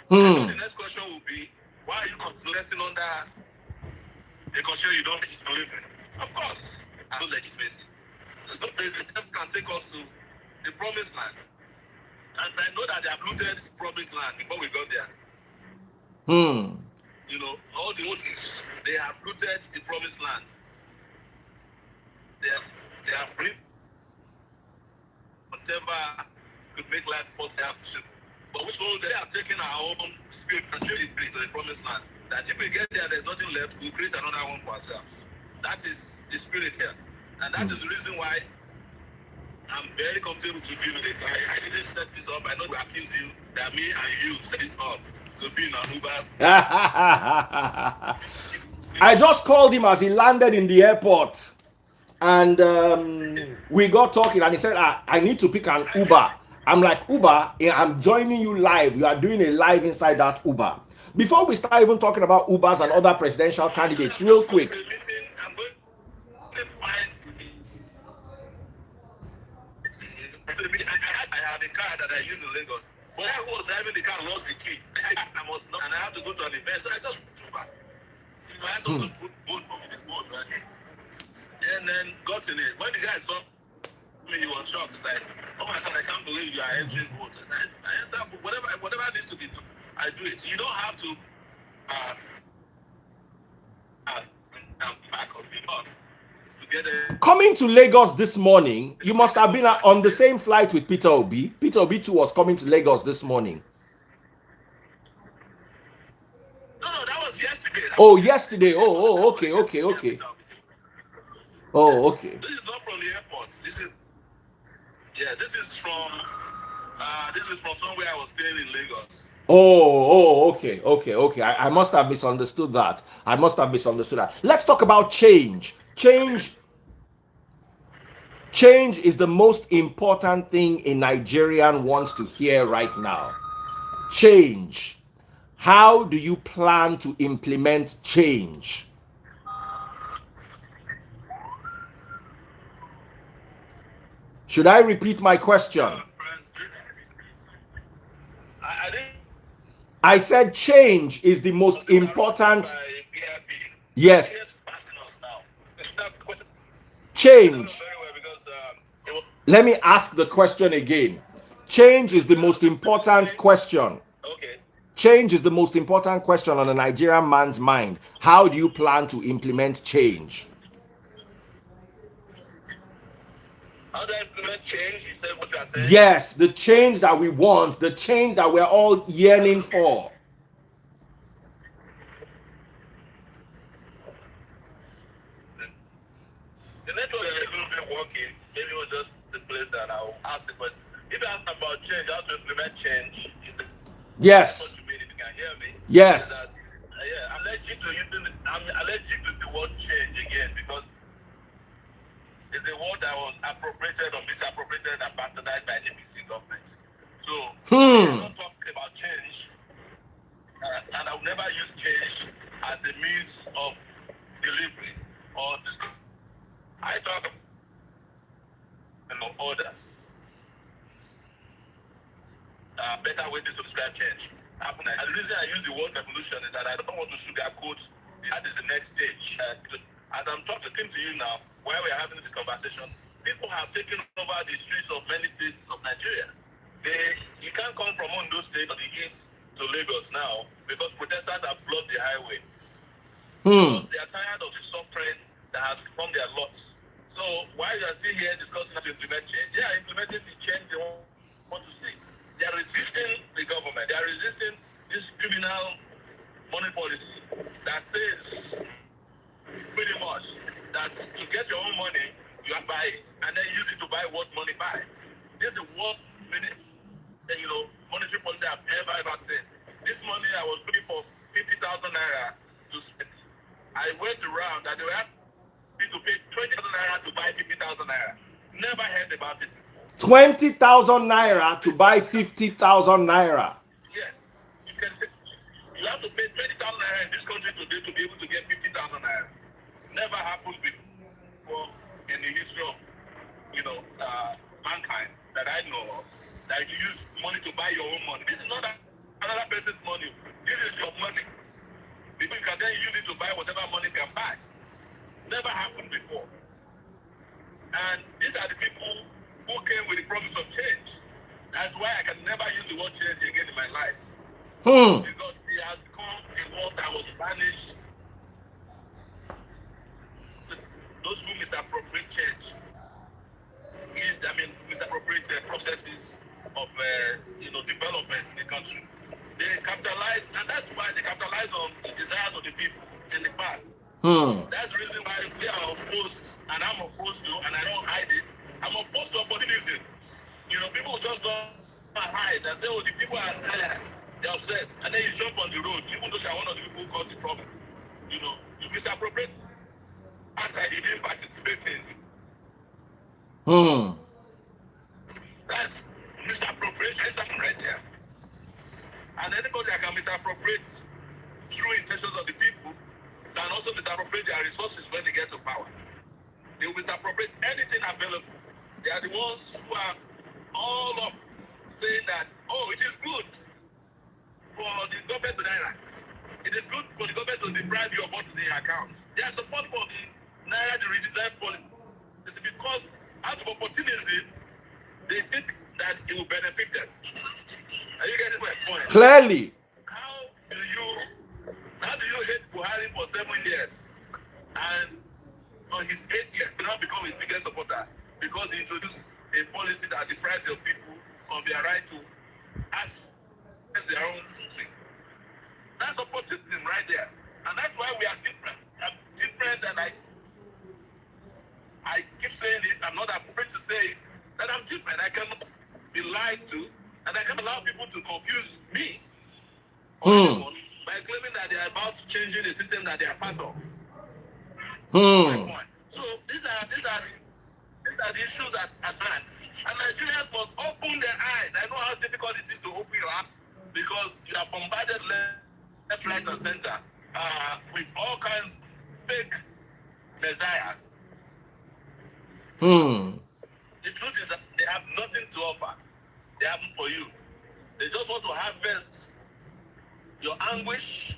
So the next question will be, why are you contesting under a constitution you don't believe in? Of course, I don't legitimacy. There's no place that can take us to the promised land. And I know that they have looted the promised land before we got there. You know, all the old things, they have looted the promised land. They have bring whatever could make life possible. But we know they are taking our own spirit and trade it to the promised land. That if we get there, there's nothing left, we'll create another one for ourselves. That is the spirit here. And that is the reason why I'm very comfortable to be with it. I didn't set this up. I know we accuse you that me and you set this up to be in an Uber. I just called him as he landed in the airport. And we got talking and he said, I need to pick an Uber. I'm like, Uber, I'm joining you live. You are doing a live inside that Uber. Before we start even talking about Ubers and other presidential candidates, real quick. I had a car that I used in Lagos. But I was driving the car, lost the key. I must not, and I have to go to an event. So I just took back. I had to put boat for me, this boat, right? And then got in it. When the guy saw me, he was shocked. He's like, oh my God, I can't believe you are entering boat. I enter, whatever needs to be done, I do it. You don't have to back up the bus to get a... Coming to Lagos this morning, you must have been on the same flight with Peter Obi. Peter Obi too was coming to Lagos this morning. No, that was yesterday. Yesterday. Okay. Oh, okay. This is not from the airport. This is from somewhere I was staying in Lagos. Okay. I must have misunderstood that. Let's talk about change. Change is the most important thing a Nigerian wants to hear right now. Change. How do you plan to implement change? Should I repeat my question? I said change is the most important. Yes. Change. Let me ask the question again. Change is the most important question. Change is the most important question on a Nigerian man's mind. How do you plan to implement change? How do I implement change? You said what you are saying? Yes, the change that we want, the change that we're all yearning for. The network is a little bit working. Maybe it was just the place that I'll ask it. But if you ask about change, how to implement change, yes. What you mean, if you can hear me? Yes. I'm allergic to the word change again because it's a word that was appropriated or misappropriated and bastardized by the NBC government. So, we're not talking about change, and I will never use change as a means of delivery or I talk about orders. Better way to describe change. And the reason I use the word revolution is that I don't want to sugarcoat that is the next stage. As I'm talking to you now, while we're having this conversation, people have taken over the streets of many states of Nigeria. You can't come from Ondo State or the east to Lagos now because protesters have blocked the highway. Because they are tired of the suffering that has become their lots. So while you are still here discussing how to implement change, they are implementing the change they want to see. They are resisting the government. They are resisting this criminal money policy that says pretty much that to get your own money, you are buying, and then use it to buy what money buys. This is the worst monetary policy I've ever seen. This money I was looking for 50,000 naira to spend. I went around and they were asking me to pay 20,000 naira to buy 50,000 naira. Never heard about it. 20,000 naira to buy 50,000 naira. Yes. You have to pay 20,000 naira in this country today to be able to get 50,000 naira. Never happened before in the history of, mankind that I know of. that you use money to buy your own money. This is not another person's money. This is your money. People can then use it to buy whatever money can buy. Never happened before. And these are the people who came with the promise of change. That's why I can never use the word change again in my life. Because it has become a word that was banished. Those who misappropriate change, misappropriate processes of development in the country. They capitalize, and that's why they capitalize on the desires of the people in the past. That's the reason why we are opposed, and I'm opposed to, and I don't hide it. I'm opposed to opportunism. People just don't hide and say, oh, the people are tired, they're upset, and then you jump on the road, even though you are one of the people who caused the problem. You misappropriate and I didn't participate in. That's misappropriation right there. And anybody that can misappropriate true intentions of the people can also misappropriate their resources when they get to power. They will misappropriate anything available. They are the ones who are all up saying that, oh, it is good for the government to naira. It is good for the government to deprive you of what's in your account. They are support for the naira, the redesign policy. It's because out of opportunity, they think that it will benefit them. Are you getting my point? Clearly. How do you hate Buhari for 7 years and on his 8th year to now become his biggest supporter because he introduced a policy that deprives your people of their right to access their own thing? That's opportunism right there. And that's why we are different. I'm different, and I keep saying it. I'm not afraid to say that I'm different. I cannot be lied to, and I can't allow people to confuse me by claiming that they are about to change the system that they are part of. So these are the issues at hand. And Nigerians must open their eyes. I know how difficult it is to open your eyes because you are bombarded left, right, and center with all kinds of fake messiahs. The truth is that they have nothing to offer. They have for you. They just want to harvest your anguish.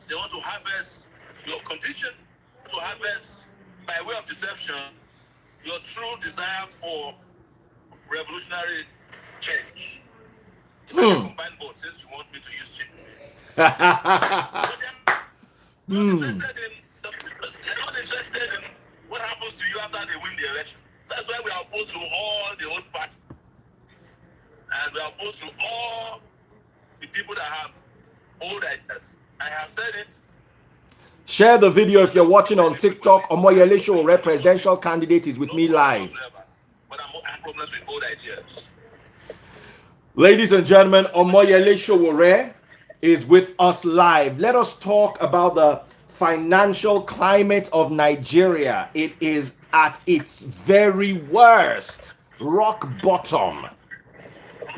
They want to harvest your condition. To harvest by way of deception your true desire for revolutionary change. If I can combine both, since you want me to use cheap. They're not interested in what happens to you after they win the election. That's why we are opposed to all the old parties. And we are opposed to all the people that have old ideas. I have said it. Share the video if you're watching on TikTok. Omoyele Sowore, presidential candidate, is with me live. But I have problems with old ideas. Ladies and gentlemen, Omoyele Sowore is with us live. Let us talk about the financial climate of Nigeria. It is at its very worst, rock bottom.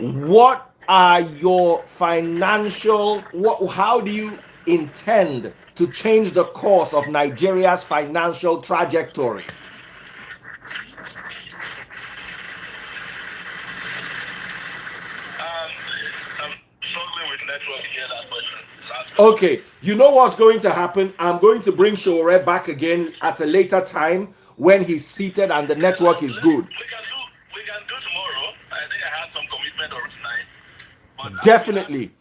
What are your financial, how do you intend to change the course of Nigeria's financial trajectory? I'm struggling with network here, that question. Okay, you know what's going to happen? I'm going to bring Sowore back again at a later time when he's seated and the network is good. We can do tomorrow. I think I had some commitment or tonight. But Definitely.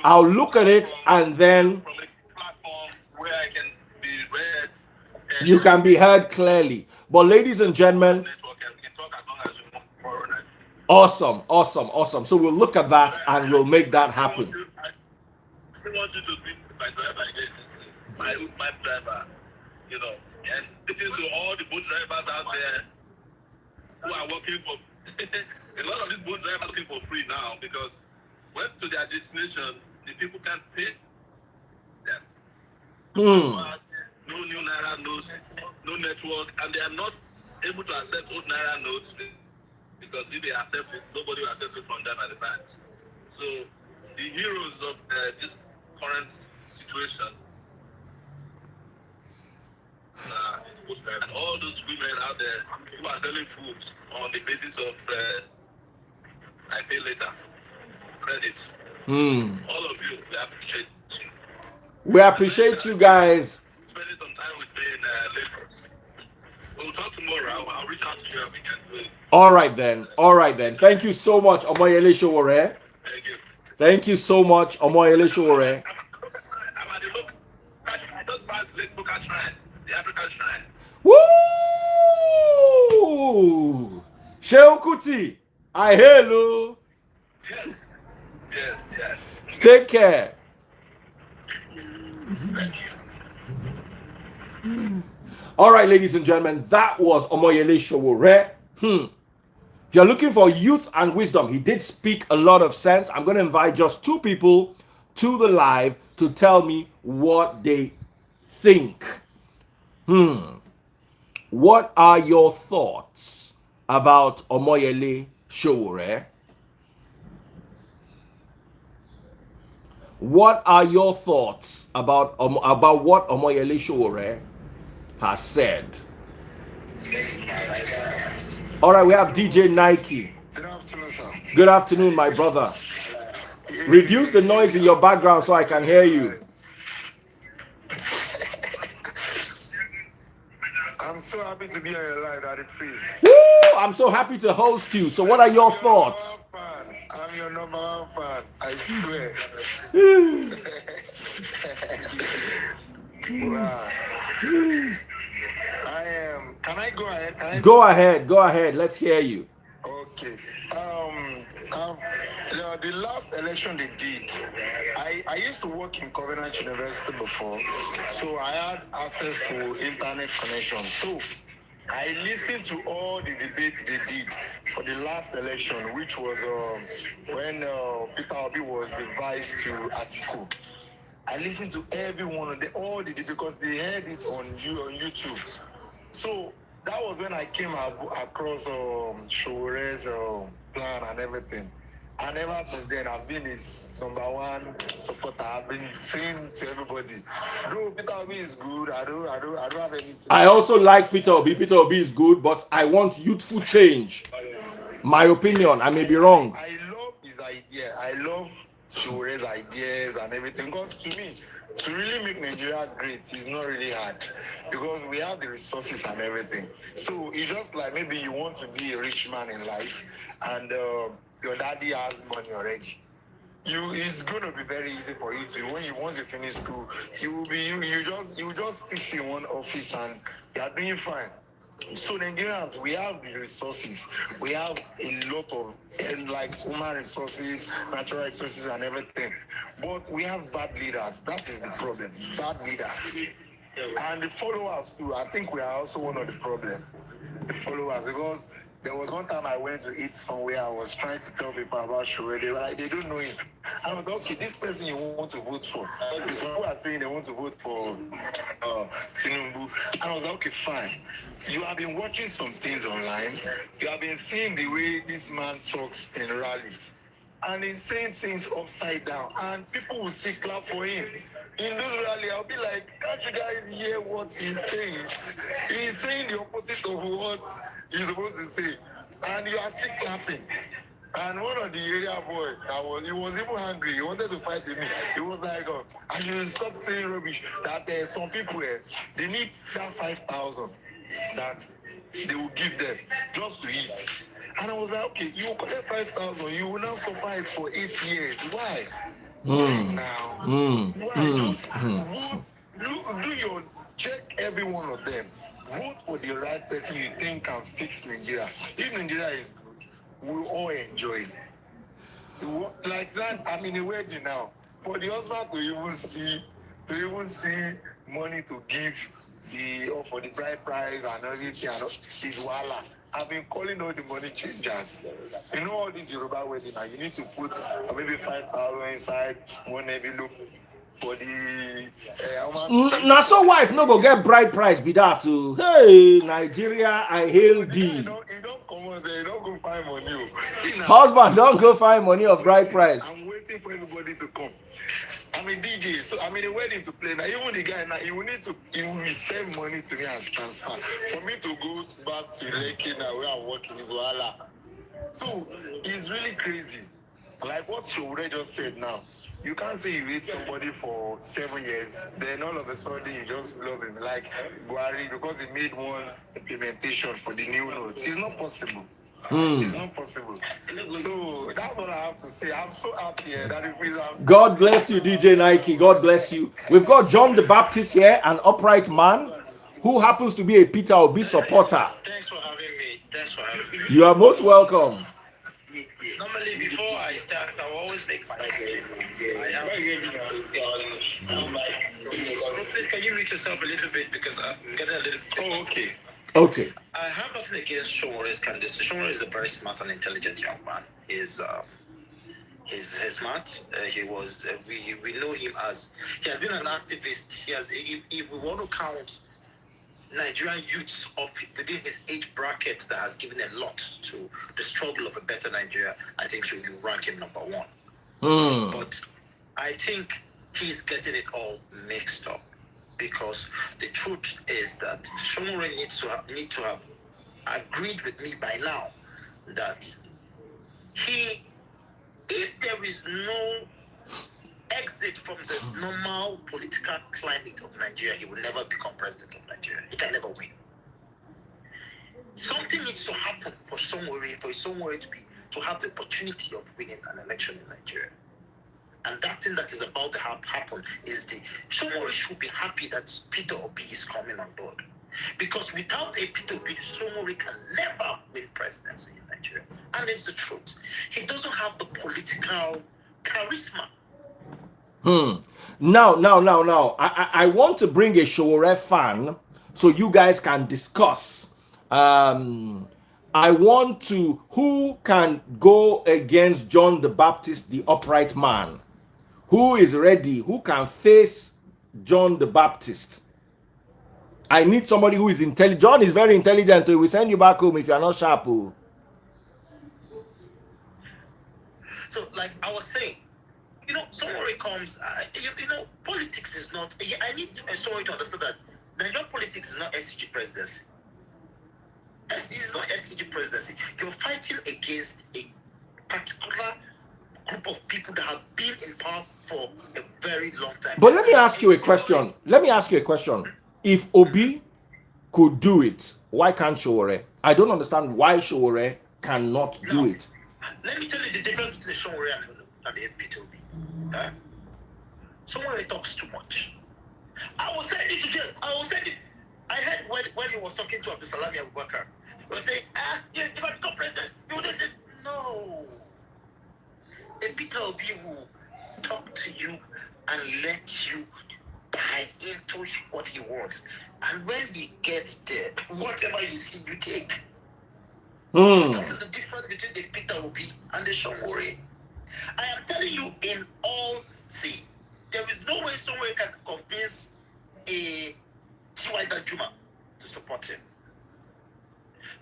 I'll look at it and then from a platform where I can be read. You can be heard clearly. But ladies and gentlemen, awesome. So we'll look at that and we'll make that happen. I want you to be my driver again. My driver, and this is to all the boat drivers out there who are working for a lot of these boat drivers are looking for free now because when to their destination, the people can't pay them. No new Naira notes, no network, and they are not able to accept old Naira notes because if they accept it, nobody will accept it from them at the bank. So the heroes of this current situation, and all those women out there who are selling food on the basis of pay later. Credit. All of you, we appreciate you. We appreciate you guys. Spending some time with me in Lagos. We'll talk tomorrow. I'll reach out to you and we can do it. All right then. All right then. Thank you so much, Omoyele Sowore. Thank you. Thank you so much, Omoyele Sowore. I'm at the look. I just passed the local shrine, the African shrine. Woo! Sheun Kuti, I hail you. Yes. Yes, yes. Take care. Thank you. All right, ladies and gentlemen, that was Omoyele Sowore. If you're looking for youth and wisdom, he did speak a lot of sense. I'm going to invite just 2 people to the live to tell me what they think. What are your thoughts about Omoyele Sowore? What are your thoughts about what Omoyele Sowore has said? All right, we have DJ Nike. Good afternoon, sir. Good afternoon, my brother. Reduce the noise in your background so I can hear you. I'm so happy to be on your live, Daddy Freeze. Woo! I'm so happy to host you. So what are your thoughts? I'm your number one fan. I swear. Wow. I am. Can I go ahead? Go ahead. Go ahead. Let's hear you. Okay. The last election they did, I used to work in Covenant University before, so I had access to internet connection. So I listened to all the debates they did for the last election, which was when Peter Obi was the vice to Atiku. I listened to every one of all the because they had it on YouTube. So that was when I came across Sowore's plan and everything. And ever since then, I've been his number one supporter. I've been saying to everybody, "Bro, Peter Obi is good. I don't have anything." I also like Peter Obi. Peter Obi is good, but I want youthful change. My opinion. I may be wrong. I love his idea. I love Sowore's ideas and everything. Because to me, to really make Nigeria great is not really hard because we have the resources and everything. So it's just like maybe you want to be a rich man in life and your daddy has money already. It's going to be very easy for you to once you finish school, you just fix in one office and you are doing fine. So Nigerians, we have the resources. We have a lot of like human resources, natural resources, and everything. But we have bad leaders. That is the problem. Bad leaders. And the followers too. I think we are also one of the problems. The followers, because there was one time I went to eat somewhere. I was trying to tell people about Sowore. They were like, they don't know him. I was like, okay, this person you want to vote for. Some people are saying they want to vote for Tinubu. And I was like, okay, fine. You have been watching some things online. You have been seeing the way this man talks in rally. And he's saying things upside down. And people will still clap for him. In this rally, I'll be like, can't you guys hear what he's saying? He's saying the opposite of what he's supposed to say. And you are still clapping. And one of the area boys, he was even angry. He wanted to fight with me. He was like, I should stop saying rubbish. That some people, they need that 5,000 that they will give them just to eat. And I was like, okay, you will collect 5,000. You will now survive for 8 years. Why? Now, check every one of them. Vote for the right person you think can fix Nigeria. If Nigeria is good, we'll all enjoy it. Like that, I'm in a wedding now. For the husband to even see money to give for the bride price and everything is wala. I've been calling all the money changers. You know all these Yoruba wedding now, you need to put maybe 5,000 inside one envelope for the now so wife no go get bride price be that too. Hey, Nigeria, I hail thee. You don't come on there, you don't go find money. See now, husband, don't go find money of bride price. I'm waiting for everybody to come. I'm a DJ, so I'm in a wedding to play. Now, even the guy now, he will send money to me as transfer. For me to go back to Lekki now where I'm working is wahala. So it's really crazy. Like what Sowore just said now. You can't say you hate somebody for 7 years, then all of a sudden you just love him. Like Buhari, because he made one implementation for the new notes. It's not possible. It's not possible. So that's what I have to say. I'm so happy that it feels God bless you, DJ Nike. God bless you. We've got John the Baptist here, an upright man who happens to be a Peter Obi supporter. Thanks for having me. Thanks for having me. You are most welcome. Normally, before I start, I will always make my statement. Please, can you mute yourself a little bit because I'm getting a little. Oh, okay. Okay. I have nothing against Sowore's candidacy. Sowore is a very smart and intelligent young man. He's smart. We know him as he has been an activist. He has. If we want to count Nigerian youths of within his age bracket that has given a lot to the struggle of a better Nigeria, I think you rank him number one. But I think he's getting it all mixed up because the truth is that Sowore need to have agreed with me by now that if there is no exit from the normal political climate of Nigeria, he will never become president of Nigeria. He can never win. Something needs to happen for Sowore to have the opportunity of winning an election in Nigeria. And that thing that is about to happen is Sowore should be happy that Peter Obi is coming on board. Because without a Peter Obi, Sowore can never win presidency in Nigeria. And it's the truth. He doesn't have the political charisma. Now. I want to bring a Sowore fan so you guys can discuss. I want to, who can go against John the Baptist, the upright man? Who is ready? Who can face John the Baptist? I need somebody who is intelligent. John is very intelligent. We send you back home if you are not sharp. So, like I was saying, Sowore comes, politics is not, I need Sowore to understand that Nigerian politics is not SCG presidency. It's not SCG presidency. You're fighting against a particular group of people that have been in power for a very long time. But let me ask you a question. If Obi could do it, why can't Sowore? I don't understand why Sowore cannot do it. Let me tell you the difference between Sowore and the Peter Obi. Sowore talks too much. I will send it to jail. I heard when he was talking to Abdulsalami Abubakar, he was saying, if I become president, you would say, no. A Peter Obi will talk to you and let you buy into what he wants. And when he gets there, whatever you see, you take. That is the difference between the Peter Obi and the Sowore. I am telling you there is no way Sowore can convince a T.Y. Danjuma to support him.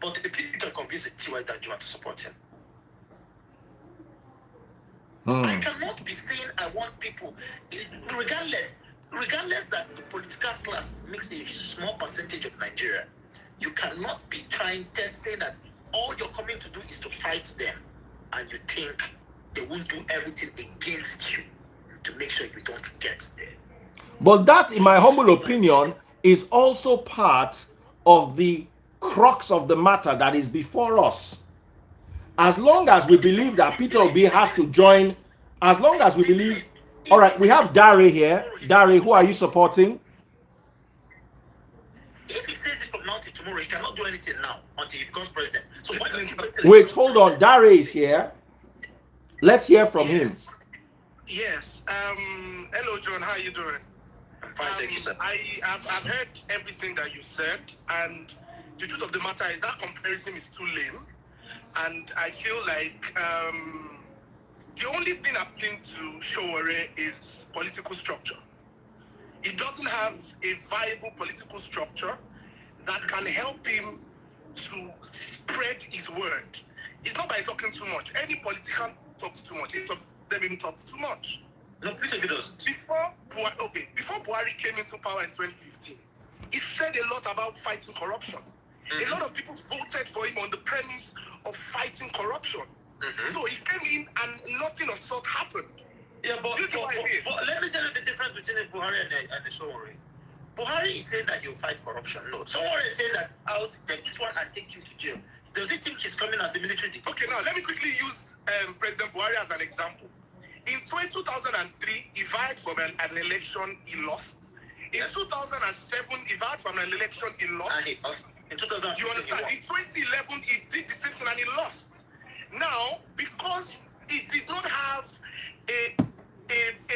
But the people can convince a T.Y. Danjuma to support him. I cannot be saying I want people, regardless that the political class makes a small percentage of Nigeria, you cannot be saying that all you're coming to do is to fight them, and you think they won't do everything against you to make sure you don't get there. But that, in my humble opinion, is also part of the crux of the matter that is before us. As long as we believe that Peter Obi has to join, as long as we believe, all right, we have Dare here. Dare, who are you supporting? If he says it from now till tomorrow, he cannot do anything now until he becomes president. So why don't you wait, hold on. Dare is here. Let's hear from him. Yes. Hello, John. How are you doing? I'm fine, thank you, sir. I've heard everything that you said, and the truth of the matter is that comparison is too lame. And I feel like the only thing appealing to Sowore is political structure. He doesn't have a viable political structure that can help him to spread his word. It's not by talking too much. Any politician talks too much. Them even talks too much. No, Peter Obi doesn't. Before Buhari came into power in 2015, he said a lot about fighting corruption. A lot of people voted for him on the premise of fighting corruption. So he came in and nothing of sort happened. Yeah, but You get what I mean? let me tell you the difference between the Buhari and the Sowore. Buhari is saying that he'll fight corruption. No, Sowore is saying that I'll take this one and take him to jail. Does he think he's coming as a military dictator? Okay, now let me quickly use President Buhari as an example. In 2003, he vied for an election, he lost. In 2007, he vied for an election, he lost. And he lost. In 2000, you understand? In 2011, he did the same thing and he lost. Now, because he did not have a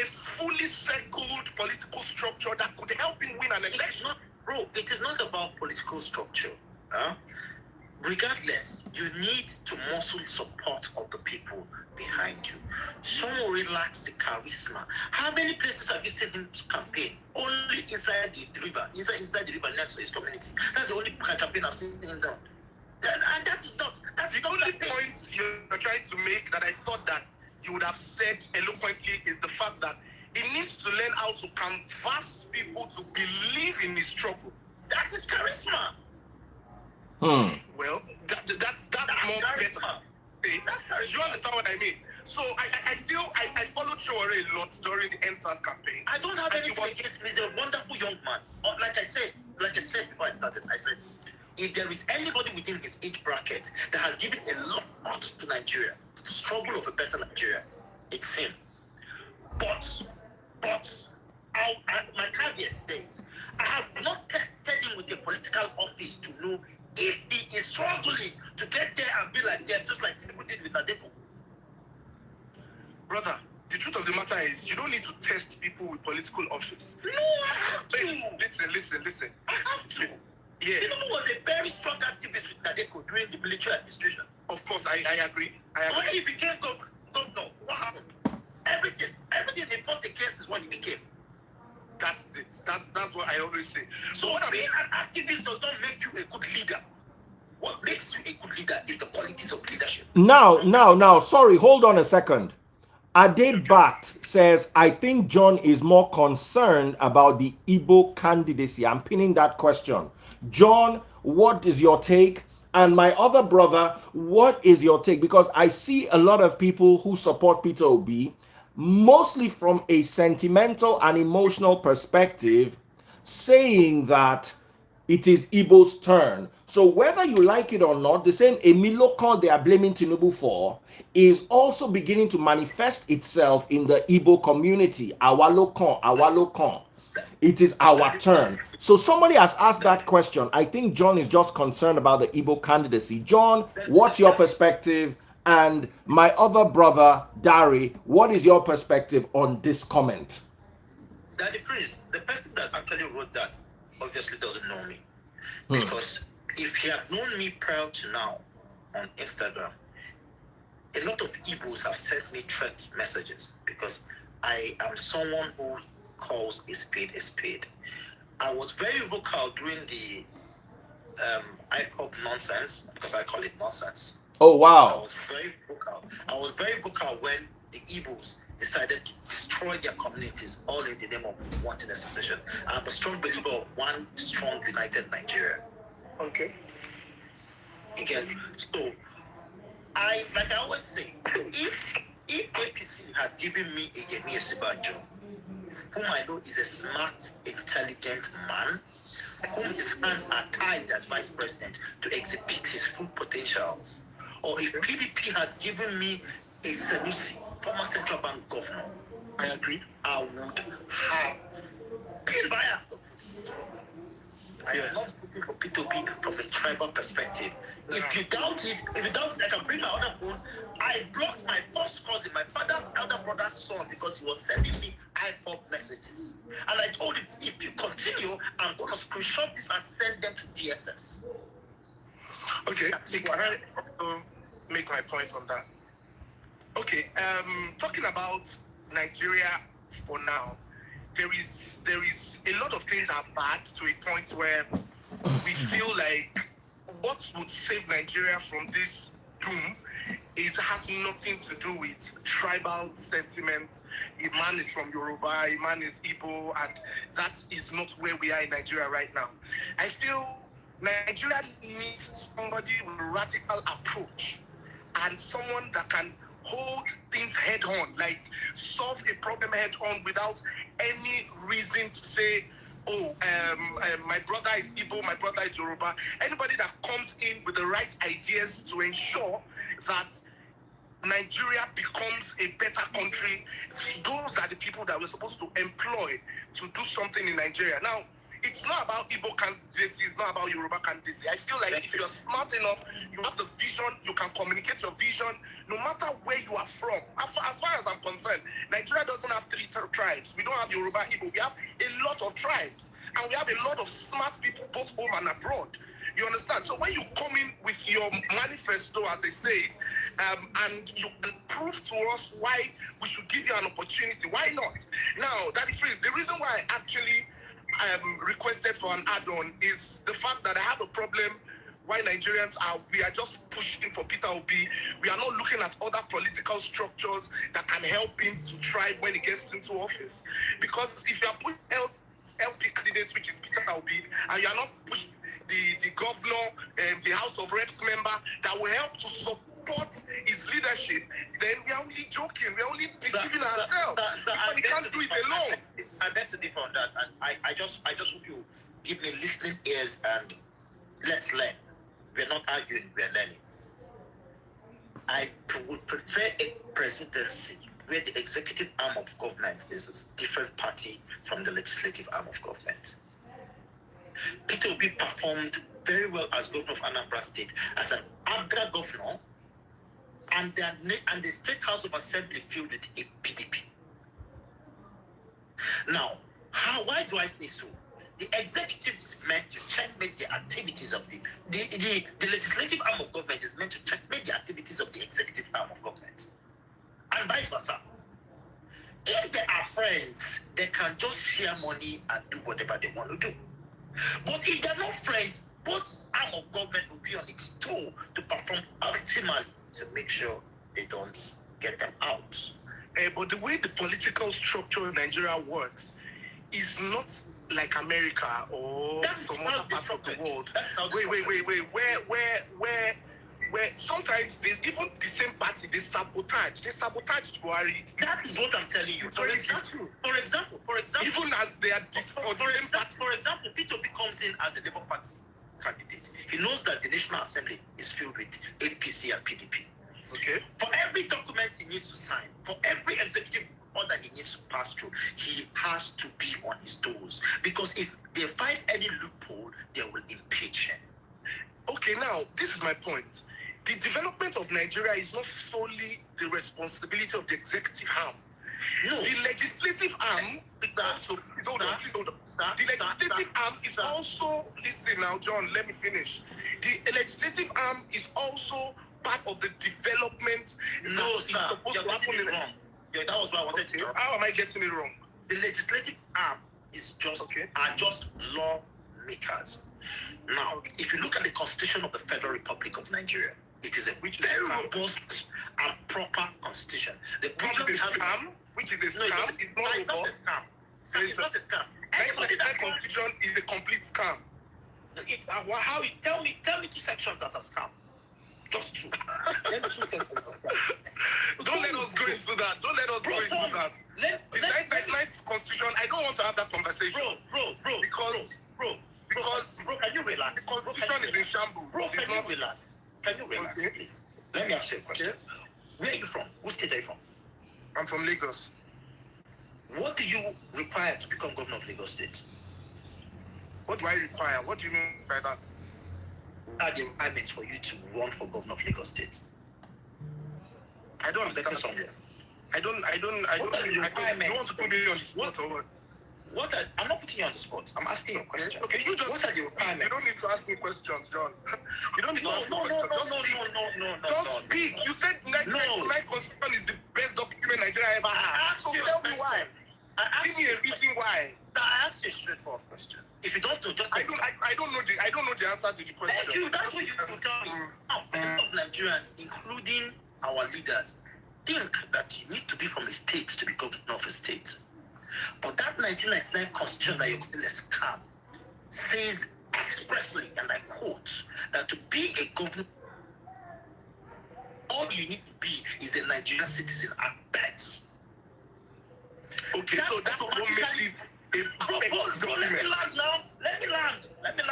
fully circled political structure that could help him win an election. Bro, it is not about political structure. Regardless, you need to muscle support of the people behind you. Sowore lacks the charisma. How many places have you seen him campaign? Only inside the river, inside the river next to his community. That's the only campaign I've seen him done. And that's the only point you're trying to make that I thought that you would have said eloquently is the fact that he needs to learn how to canvas people to believe in his struggle. That is charisma. Well, that's more better. You understand what I mean? So I feel I followed Sowore a lot during the NSAS campaign. I don't have anything against him. He's a wonderful young man. Like I said before I started, I said, if there is anybody within his age bracket that has given a lot to Nigeria, to the struggle of a better Nigeria, it's him. But my caveat is, I have not tested him with a political office to know if he is struggling to get there and be like them, just like people did with Nadepo. Brother, the truth of the matter is, you don't need to test people with political office. No, I have to. Listen. I have to. Yeah. Tinubu was a very strong activist with Nadepo during the military administration. Of course, I agree. When he became governor, what happened? Everything they fought against is what he became. That's it. That's what I always say. So being an activist does not make you a good leader. What makes you a good leader is the qualities of leadership. Now, sorry, hold on a second. Ade Bat says, I think John is more concerned about the Igbo candidacy. I'm pinning that question. John, what is your take? And my other brother, what is your take? Because I see a lot of people who support Peter Obi, mostly from a sentimental and emotional perspective, saying that it is Igbo's turn. So whether you like it or not, the same Emilokan they are blaming Tinubu for is also beginning to manifest itself in the Igbo community. Awalokan. It is our turn. So somebody has asked that question. I think John is just concerned about the Igbo candidacy. John, what's your perspective? And my other brother, Dari, what is your perspective on this comment? Daddy Freeze, the person that actually wrote that obviously doesn't know me. Because if he had known me prior to now on Instagram, a lot of Igbos have sent me threat messages because I am someone who calls a spade a spade. I was very vocal during the IPOP nonsense, because I call it nonsense. Oh, wow. I was very vocal when the Igbos decided to destroy their communities all in the name of wanting a secession. I'm a strong believer of one strong, united Nigeria. Okay. Again, so like I always say, if APC had given me a Yemi Osibanjo, whom I know is a smart, intelligent man, whom his hands are tied as vice president to exhibit his full potentials, or if PDP had given me a Sanusi, former central bank governor, I agree. I would have been biased. I am not looking for P2P from a tribal perspective. If you doubt it, I can bring my other phone. I blocked my first cousin, my father's elder brother's son, because he was sending me iPod messages. And I told him, if you continue, I'm going to screenshot this and send them to DSS. Okay, can I make my point on that? Okay, talking about Nigeria for now, there is a lot of things are bad to a point where we feel like what would save Nigeria from this doom has nothing to do with tribal sentiments. A man is from Yoruba, a man is Igbo, and that is not where we are in Nigeria right now. I feel Nigeria needs somebody with a radical approach and someone that can hold things head on, like solve a problem head on without any reason to say, oh, my brother is Igbo, my brother is Yoruba. Anybody that comes in with the right ideas to ensure that Nigeria becomes a better country, those are the people that we're supposed to employ to do something in Nigeria. Now, it's not about Igbo candidacy, it's not about Yoruba candidacy. I feel like if you're smart enough, you have the vision, you can communicate your vision, no matter where you are from. As far as I'm concerned, Nigeria doesn't have three tribes. We don't have Yoruba, Igbo. We have a lot of tribes. And we have a lot of smart people both home and abroad. You understand? So when you come in with your manifesto, as they say, and you can prove to us why we should give you an opportunity, why not? Now, that is the reason why I actually requested for an add-on is the fact that I have a problem why Nigerians we are just pushing for Peter Obi. We are not looking at other political structures that can help him to thrive when he gets into office. Because if you are putting LP candidates, which is Peter Obi, and you are not pushing the governor, the House of Reps member that will help to support his leadership, then we are only joking. We are only deceiving ourselves. Because we can't do it alone. I beg to differ on that, and I just hope you give me listening ears and let's learn. We're not arguing, we're learning. I would prefer a presidency where the executive arm of government is a different party from the legislative arm of government. Peter Obi performed very well as governor of Anambra State, as an ABGA governor, and the State House of Assembly filled with a PDP. Now, why do I say so? The executive is meant to checkmate the activities of the legislative arm of government is meant to checkmate the activities of the executive arm of government, and vice versa. If they are friends, they can just share money and do whatever they want to do. But if they're not friends, both arm of government will be on its toe to perform optimally to make sure they don't get them out. But the way the political structure in Nigeria works is not like America or some other parts of the world. Where sometimes even the same party they sabotage Buhari. That is what I'm telling you. For example, even as they are for example, Peter Obi comes in as a Labour Party candidate. He knows that the National Assembly is filled with APC and PDP. Okay. For every document he needs to sign, for every executive order he needs to pass through, he has to be on his toes. Because if they find any loophole, they will impeach him. Okay, now, this is my point. The development of Nigeria is not solely the responsibility of the executive arm. No. The legislative arm, hold on. The legislative arm is also, listen now, John, let me finish. The legislative arm is also part of the development. No, sir, you're getting it wrong. Yeah, that was what I wanted to do. How am I getting it wrong? The legislative arm is just lawmakers. Now, if you look at the Constitution of the Federal Republic of Nigeria, it is a very robust and proper constitution. The problem which is a scam? It's not a scam. It's not a scam. Anybody that constitution is a complete scam. Tell me 2 sections that are scam. Just 2. Let me 2 sections that are scam. Don't let us go into that. The 1999 constitution, I don't want to have that conversation. Bro, because can you relax? The constitution is in shambles. Can you relax, please? Let me ask you a question. Where are you from? What state are you from? I'm from Lagos. What do you require to become governor of Lagos State? What do I require? What do you mean by that? What are the requirements for you to run for governor of Lagos State? I don't understand. I don't want to put me on the spot or what? I'm not putting you on the spot. I'm asking you a question. Okay, you just. What are the requirements? You don't need to ask me questions, John. You don't need to ask me questions. No. Just speak. You said 1999 constitution is the best document Nigeria ever had. So tell me why. Give me a reason why. I asked you a straightforward question. If you don't know, just I don't know the answer to the question. Thank you. That's what you can tell me. Now, many of Nigerians, including our leaders, think that you need to be from a state to be governor of a state. But that 1999 constitution that you're calling a scam says expressly, and I quote, that to be a governor, all you need to be is a Nigerian citizen at best. Okay, so that's what makes it a perfect Bro, let me document. land now. Let me land. Let me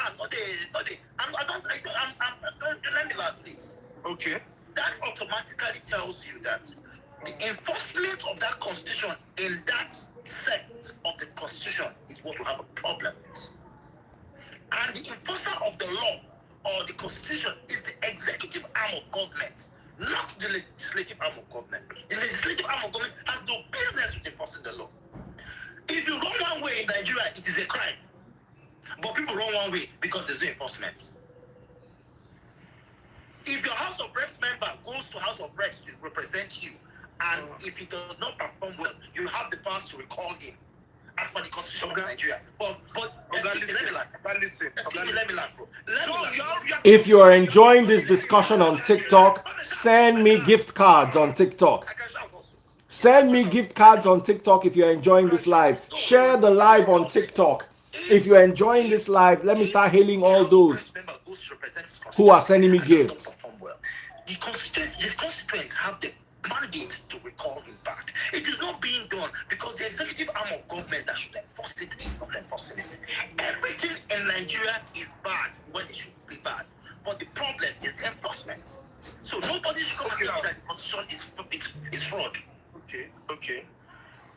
land, please. Okay. That automatically tells you that the enforcement of that constitution in that set of the constitution is what we have a problem with. And the enforcer of the law or the constitution is the executive arm of government, not the legislative arm of government. The legislative arm of government has no business with enforcing the law. If you run one way in Nigeria, it is a crime. But people run one way because there's no enforcement. If your House of Reps member goes to House of Reps to represent you, and if he does not perform well, you have the power to recall him, as per the Constitution of Nigeria. But let me land, bro. If you are enjoying this discussion on TikTok, send me gift cards on TikTok. I can shout also. Send me gift cards on TikTok if you're enjoying this live. Share the live on TikTok. If you're enjoying this live, let me start hailing all those who are sending me gifts. The constituents have the mandate to recall him back. It is not being done because the executive arm of government that should enforce it is not enforcing it. Everything in Nigeria is bad when it should be bad. But the problem is the enforcement. So nobody should come and tell me that the constitution is fraud.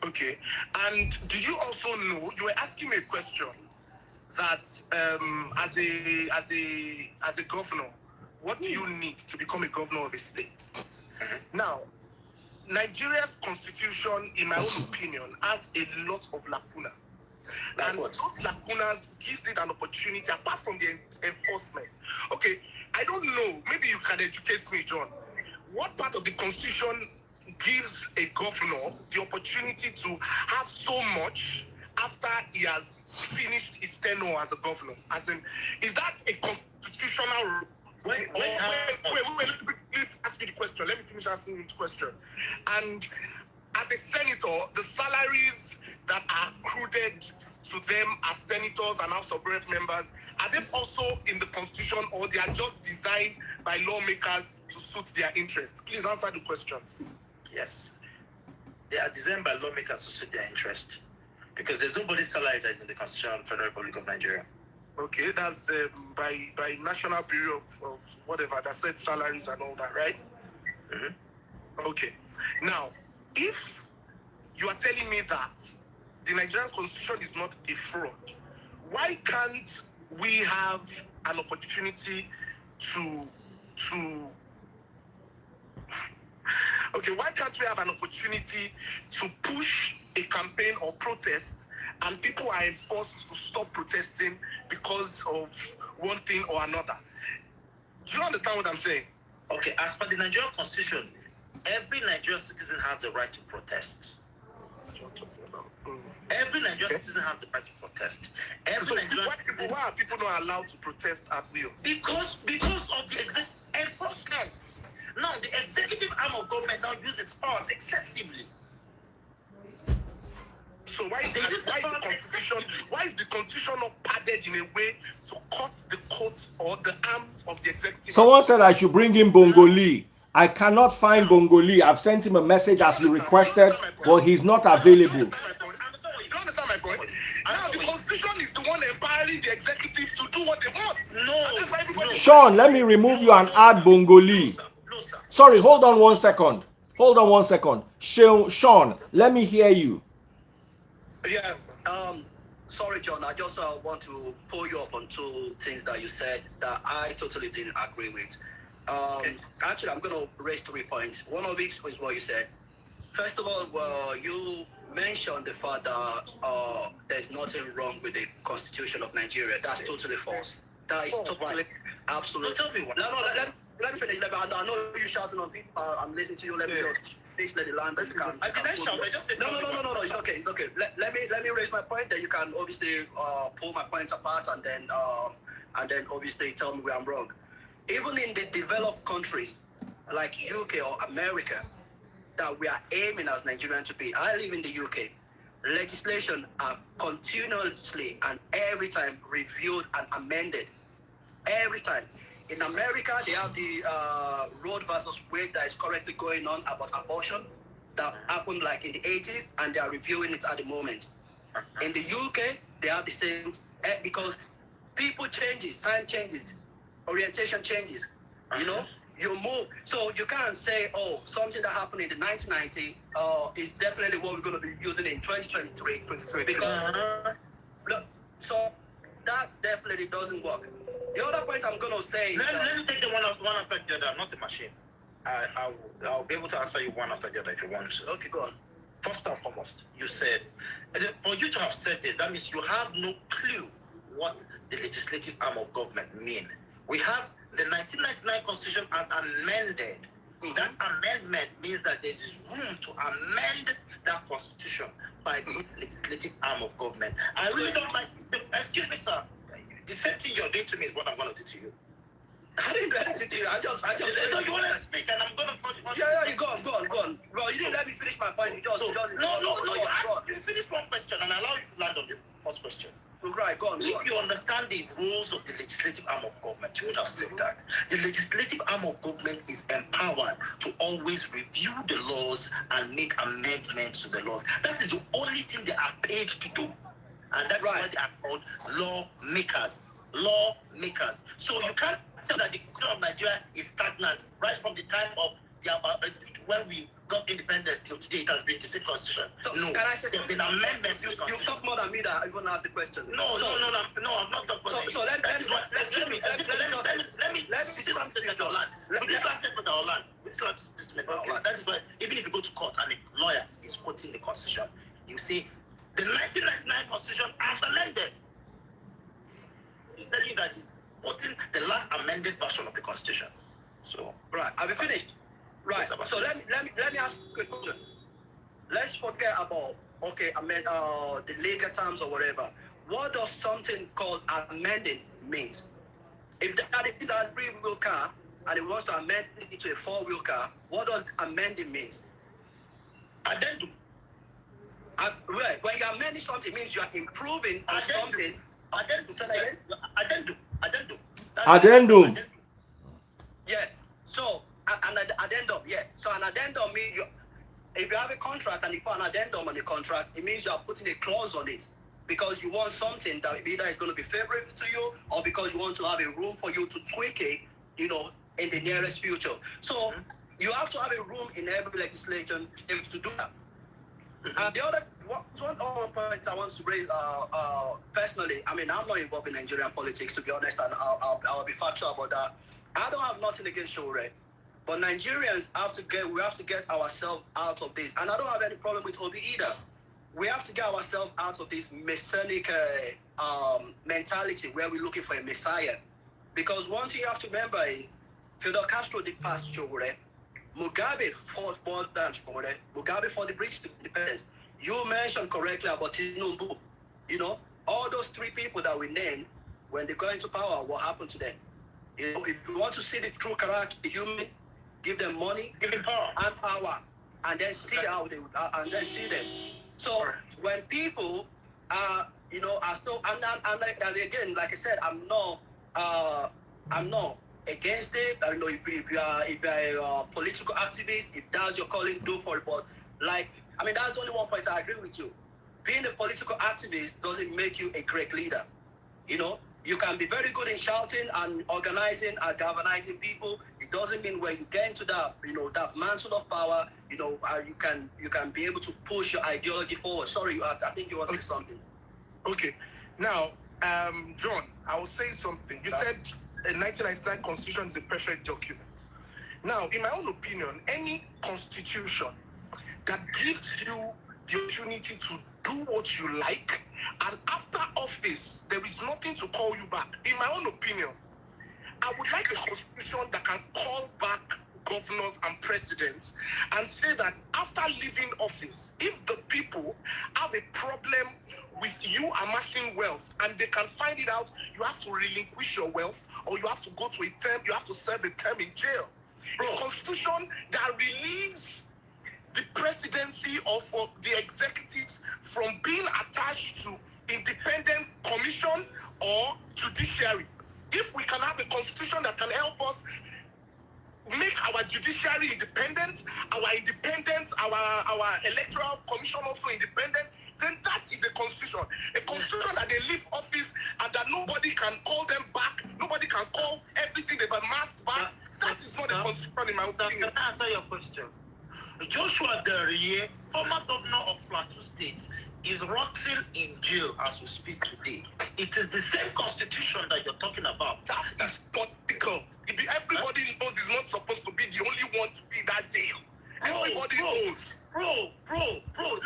Okay. And did you also know, you were asking me a question that as a governor, what do you need to become a governor of a state? Now, Nigeria's constitution, in my own opinion, has a lot of lacuna. And those lacunas gives it an opportunity, apart from the enforcement. Okay, I don't know, maybe you can educate me, John. What part of the constitution gives a governor the opportunity to have so much after he has finished his tenure as a governor? As in, is that a constitutional? Wait, let me ask you the question. Let me finish asking you the question. And as a senator, the salaries that are accrued to them as senators and House of Rep members, are they also in the constitution, or they are just designed by lawmakers to suit their interests? Please answer the question. Yes. They are designed by lawmakers to suit their interest. Because there's nobody's salary that is in the Constitution of the Federal Republic of Nigeria. Okay, that's by National Bureau of whatever that sets salaries and all that, right? Mm-hmm. Okay. Now, if you are telling me that the Nigerian Constitution is not a fraud, why can't we have an opportunity why can't we have an opportunity to push a campaign or protest, and people are enforced to stop protesting because of one thing or another? Do you understand what I'm saying? Okay, as per the Nigerian Constitution, every Nigerian citizen has the right to protest. Every Nigerian citizen has the right to protest. Why are people not allowed to protest at will? Because of the enforcement. Now, the executive arm of government now uses its powers excessively. So why is the constitution not padded in a way to cut the coats or the arms of the executive? Someone said I should bring in Bongoli. I cannot find Bongoli. I've sent him a message as you requested, but he's not available. Do you understand my point? Now the constitution is the one empowering the executive to do what they want. No. Sean, let me remove you and add Bongoli. No, sir. Sorry, hold on 1 second. Sean, let me hear you. Yeah, sorry, John. I just want to pull you up on two things that you said that I totally didn't agree with. Actually, I'm going to raise 3 points. One of it was what you said. First of all, you mentioned the fact that there's nothing wrong with the Constitution of Nigeria. That's totally false. That is totally, absolutely. Tell me what. No, let me finish. I know you're shouting on people. I'm listening to you. Let me just finish. Let the land. I didn't shout. I just said no. It's okay. Let me raise my point. Then you can obviously pull my points apart and then obviously tell me where I'm wrong. Even in the developed countries like UK or America, that we are aiming as Nigerians to be. I live in the UK. legislation are continuously and every time reviewed and amended. Every time. In America, they have the Roe versus Wade that is currently going on about abortion that happened like in the 80s, and they are reviewing it at the moment. In the UK, they have the same, because people changes, time changes, orientation changes, you know, you move. So you can't say, oh, something that happened in the 1990 is definitely what we're going to be using in 2023. Because, look, so that definitely doesn't work. The other point I'm going to say is... Let me take the one after the other, not the machine. I'll be able to answer you one after the other if you want to. Okay, go on. First and foremost, you said, for you to have said this, that means you have no clue what the legislative arm of government mean. We have the 1999 Constitution as amended. That amendment means that there is room to amend that Constitution by the legislative arm of government. I really don't like, excuse me, sir, the same thing you're doing to me is what I'm going to do to you. I didn't do anything to you. I just. No, you want to speak, and I'm going to continue. Yeah, you go on. Bro, you didn't let me finish my point. You just. No. You finished one question, and I allow you to land on the first question. Right, go on. If you understand the rules of the legislative arm of government, you would have said that. The legislative arm of government is empowered to always review the laws and make amendments to the laws. That is the only thing they are paid to do. And that's why they are called lawmakers. Lawmakers. So you can't say that the Constitution of Nigeria is stagnant right from the time of when we got independence till today. It has been the same constitution. So no, can I say there have been amendments. You've talked more than me that I even asked the question. No, I'm not talking about so let me this is something that our land. With this last statement our land. This last statement our land. That is why even if you go to court and a lawyer is quoting the constitution, you say the 1999 constitution as amended. He's telling you that he's quoting the last amended version of the constitution. So right, I'll be finished. Right. So let me ask you a question. Let's forget about the legal terms or whatever. What does something called amending means? If that is a 3-wheel car and it wants to amend it into a 4-wheel car, what does amending means? Addendum. Right. When you're amending something, it means you are improving on something. Addendum. Yeah. So an addendum, yeah. So an addendum means if you have a contract and you put an addendum on the contract, it means you are putting a clause on it because you want something that either is going to be favorable to you or because you want to have a room for you to tweak it, in the nearest future. So you have to have a room in every legislation to do that. And the other one point I want to raise personally, I mean, I'm not involved in Nigerian politics, to be honest, and I'll be factual about that. I don't have nothing against Sowore, but Nigerians we have to get ourselves out of this. And I don't have any problem with Obi either. We have to get ourselves out of this messianic mentality where we're looking for a messiah. Because one thing you have to remember is Fidel Castro did pass Sowore. Mugabe fought more than Sowore. Mugabe fought the bridge to independence. You mentioned correctly about Tinubu. All those 3 people that we named, when they got into power, what happened to them? If you want to see the true character of the human, give them money, give them power, and then see how they and then see them. So when people are still, and again, like I said, I'm not against it. I know if you are a political activist, if that's your calling, do for it. But that's the only one point I agree with you. Being a political activist doesn't make you a great leader. You can be very good in shouting and organizing and galvanizing people. It doesn't mean when you get into that, that mantle of power, you can be able to push your ideology forward. Sorry, I think you want to say something. Okay. Now, John, I was saying something. You said the 1999 Constitution is a perfect document. Now, in my own opinion, any constitution that gives you the opportunity to do what you like, and after office, there is nothing to call you back. In my own opinion, I would like a constitution that can call back governors and presidents and say that after leaving office, if the people have a problem with you amassing wealth and they can find it out, you have to relinquish your wealth or you have to go to a term, you have to serve a term in jail. A constitution that relieves the presidency or for the executives from being attached to independent commission or judiciary. If we can have a constitution that can help us make our judiciary independent, our electoral commission also independent, then that is a constitution. A constitution that they leave office and that nobody can call them back, nobody can call everything they've amassed back. That is not a constitution in my opinion. Can I answer your question? Joshua Derriere, former governor of Plateau State, is rotting in jail as we speak today. It is the same constitution that you're talking about. That is political. Everybody knows he's not supposed to be the only one to be in that jail. Everybody knows. Bro,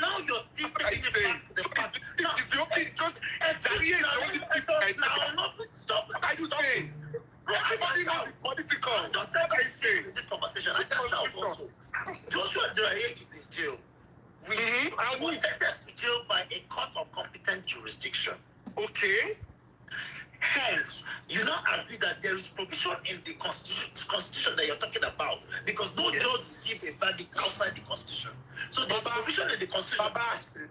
now you're still taking it back to the past. It's the only, just, Derriere is the only people I know. Stop. What are you saying? Everybody knows it's political. Just like I said in this conversation, I can shout also. Joshua Derriere is in jail. And was sentenced to jail by a court of competent jurisdiction. Okay. Hence, you now agree that there is provision in the constitution that you're talking about, because no judge will give a verdict outside the constitution. So there's provision in the constitution.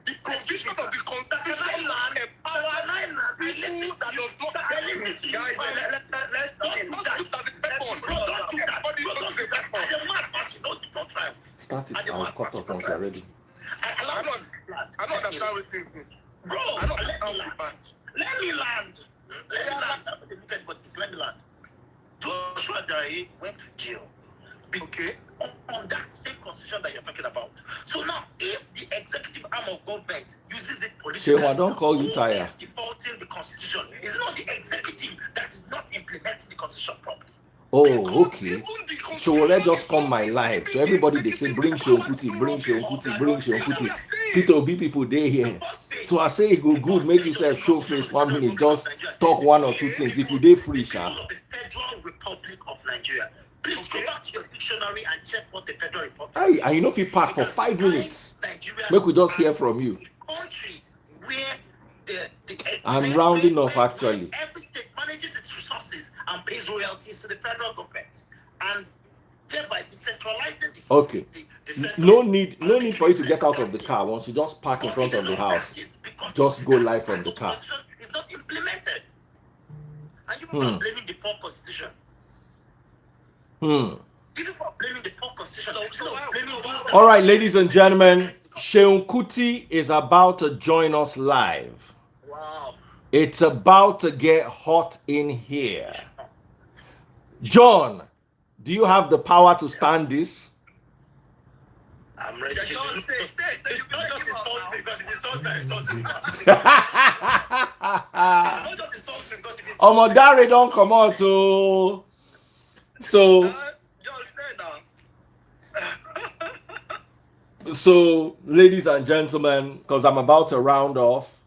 The provision of the constitution Don't try. Start it. I'll cut off once you're ready. I don't understand what you're saying. Bro, let me land. Let me land. Joshua Derriere went to jail. Okay. On that same constitution that you're talking about. So now, if the executive arm of government uses it politically, I don't call you tired. who is defaulting the constitution? It's not the executive that is not implementing the constitution properly. Oh, okay. So let's just come my life. So everybody they say bring Seun Kuti. Peter Obi people they here. So I say it go good, make yourself show face 1 minute, just talk one or two things. If you dey free, sha. The Federal Republic of Nigeria. Please go back to your dictionary and check what the Federal Republic is. Aye, and you know if you park for 5 minutes, make we just hear from you. Country where I'm rounding off actually. Every state manages its resources and pays royalties to the federal government, and thereby decentralizing the Okay. No need for you to get out of the car. Once you just park in front of the house, just go live from the car. It's not implemented, and you people are blaming the poor constitution. You people are blaming the poor constitution. All right, ladies and gentlemen, Seun Kuti is about to join us live. Wow. It's about to get hot in here. John, do you have the power to stand this? I'm ready. It's not just insult me because it insults me. It's not just insult me because it is. Omodare don't come out to. So. John, stay now. So, ladies and gentlemen, because I'm about to round off.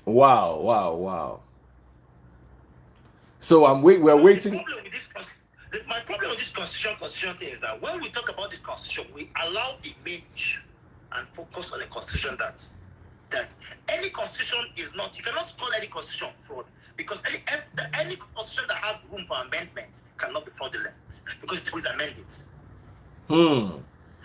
Wow. So we're waiting. My problem with this constitution thing is that when we talk about this constitution, we allow the main issue and focus on the constitution that any constitution is not, you cannot call any constitution fraud, because any constitution that has room for amendment cannot be fraudulent, because it always amend it. You